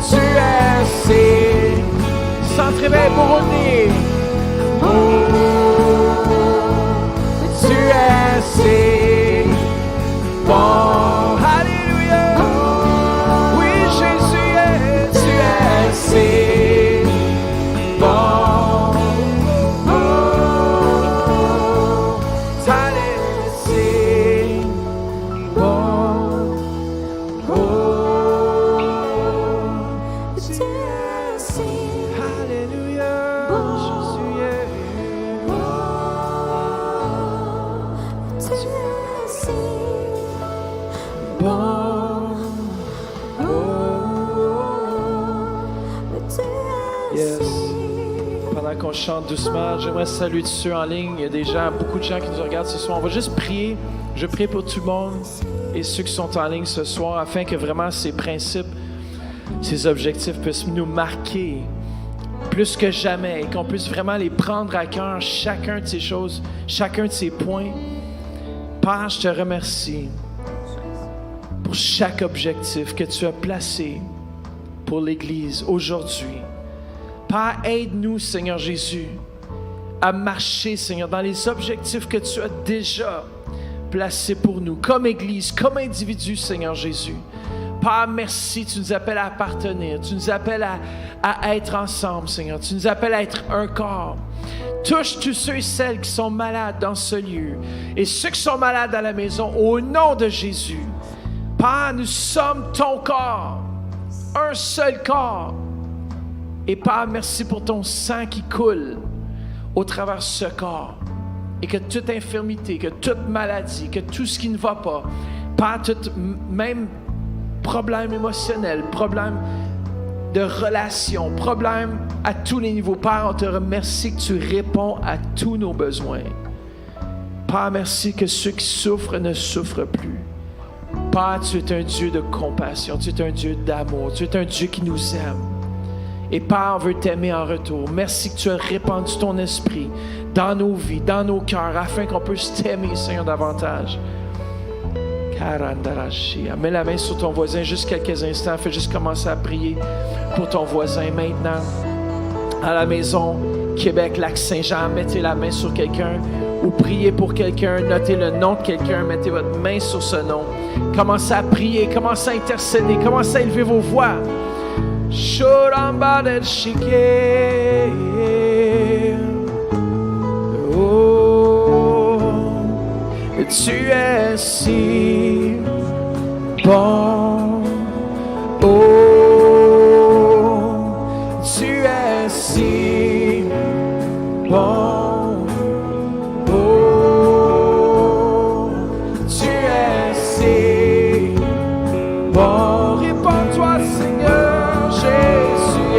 Tu es si Centre-Éveil Burundi. Tu es si bon. Alléluia. Oui, Jésus, tu es si bon. Oh, tu es si bon. Oh,
Tu es si
Alléluia. Jésus est
tu es si
bon.
tu es
Yes.
si
Pendant qu'on chante doucement, j'aimerais saluer tous ceux en ligne. Il y a des gens, beaucoup de gens qui nous regardent ce soir. On va juste prier. Je prie pour tout le monde et ceux qui sont en ligne ce soir afin que vraiment ces principes, ces objectifs puissent nous marquer plus que jamais et qu'on puisse vraiment les prendre à cœur, chacun de ces choses, chacun de ces points. Père, je te remercie pour chaque objectif que tu as placé pour l'Église aujourd'hui. Père, aide-nous, Seigneur Jésus, à marcher, Seigneur, dans les objectifs que tu as déjà placés pour nous, comme Église, comme individu, Seigneur Jésus. Père, merci, tu nous appelles à appartenir, tu nous appelles à être ensemble, Seigneur, tu nous appelles à être un corps. Touche tous ceux et celles qui sont malades dans ce lieu et ceux qui sont malades à la maison, au nom de Jésus. Père, nous sommes ton corps, un seul corps. Et Père, merci pour ton sang qui coule au travers de ce corps. Et que toute infirmité, que toute maladie, que tout ce qui ne va pas, Père, tout même problème émotionnel, problème de relation, problème à tous les niveaux. Père, on te remercie que tu réponds à tous nos besoins. Père, merci que ceux qui souffrent ne souffrent plus. Père, tu es un Dieu de compassion, tu es un Dieu d'amour, tu es un Dieu qui nous aime. Et Père, on veut t'aimer en retour. Merci que tu as répandu ton esprit dans nos vies, dans nos cœurs, afin qu'on puisse t'aimer, Seigneur, davantage. Mets la main sur ton voisin juste quelques instants. Fais juste commencer à prier pour ton voisin maintenant. À la maison, Québec, Lac-Saint-Jean, mettez la main sur quelqu'un ou priez pour quelqu'un. Notez le nom de quelqu'un. Mettez votre main sur ce nom. Commencez à prier, commencez à intercéder, commencez à élever vos voix. Shoramba del Chiquet. Oh, tu es si bon. Oh, tu es si bon. Oh, tu es si bon. Réponds-toi, Seigneur Jésus.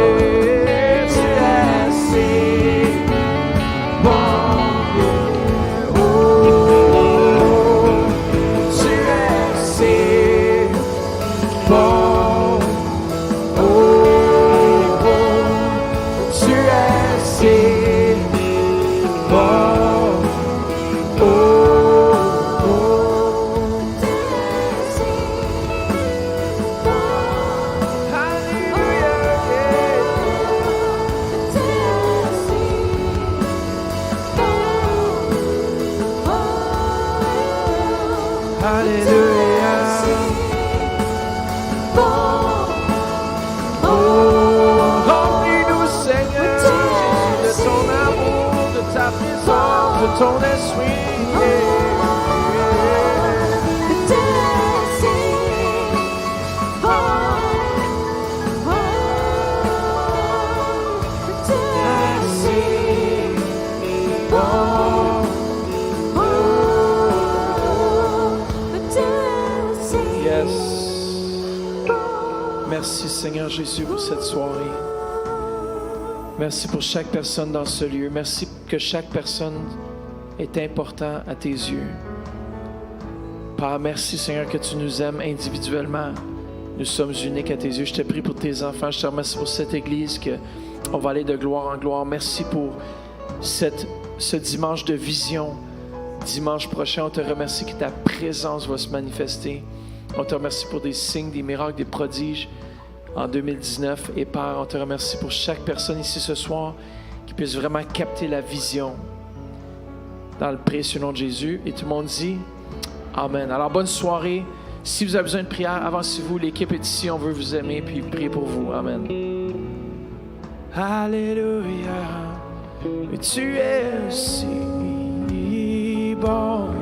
Tu es si bon. Oh, tu es si Alléluia. Remplis-nous, Seigneur, Jésus, de ton amour, de ta présence, de ton esprit. Merci Seigneur Jésus pour cette soirée. Merci pour chaque personne dans ce lieu. Merci que chaque personne est importante à tes yeux. Père, merci Seigneur que tu nous aimes individuellement. Nous sommes uniques à tes yeux. Je te prie pour tes enfants. Je te remercie pour cette église qu'on va aller de gloire en gloire. Merci pour ce dimanche de vision. Dimanche prochain, on te remercie que ta présence va se manifester. On te remercie pour des signes, des miracles, des prodiges en 2019. Et Père, on te remercie pour chaque personne ici ce soir qui puisse vraiment capter la vision dans le précieux nom de Jésus. Et tout le monde dit Amen. Alors, bonne soirée. Si vous avez besoin de prière, avancez-vous. L'équipe est ici. On veut vous aimer puis prier pour vous. Amen. Alléluia. Tu es si bon.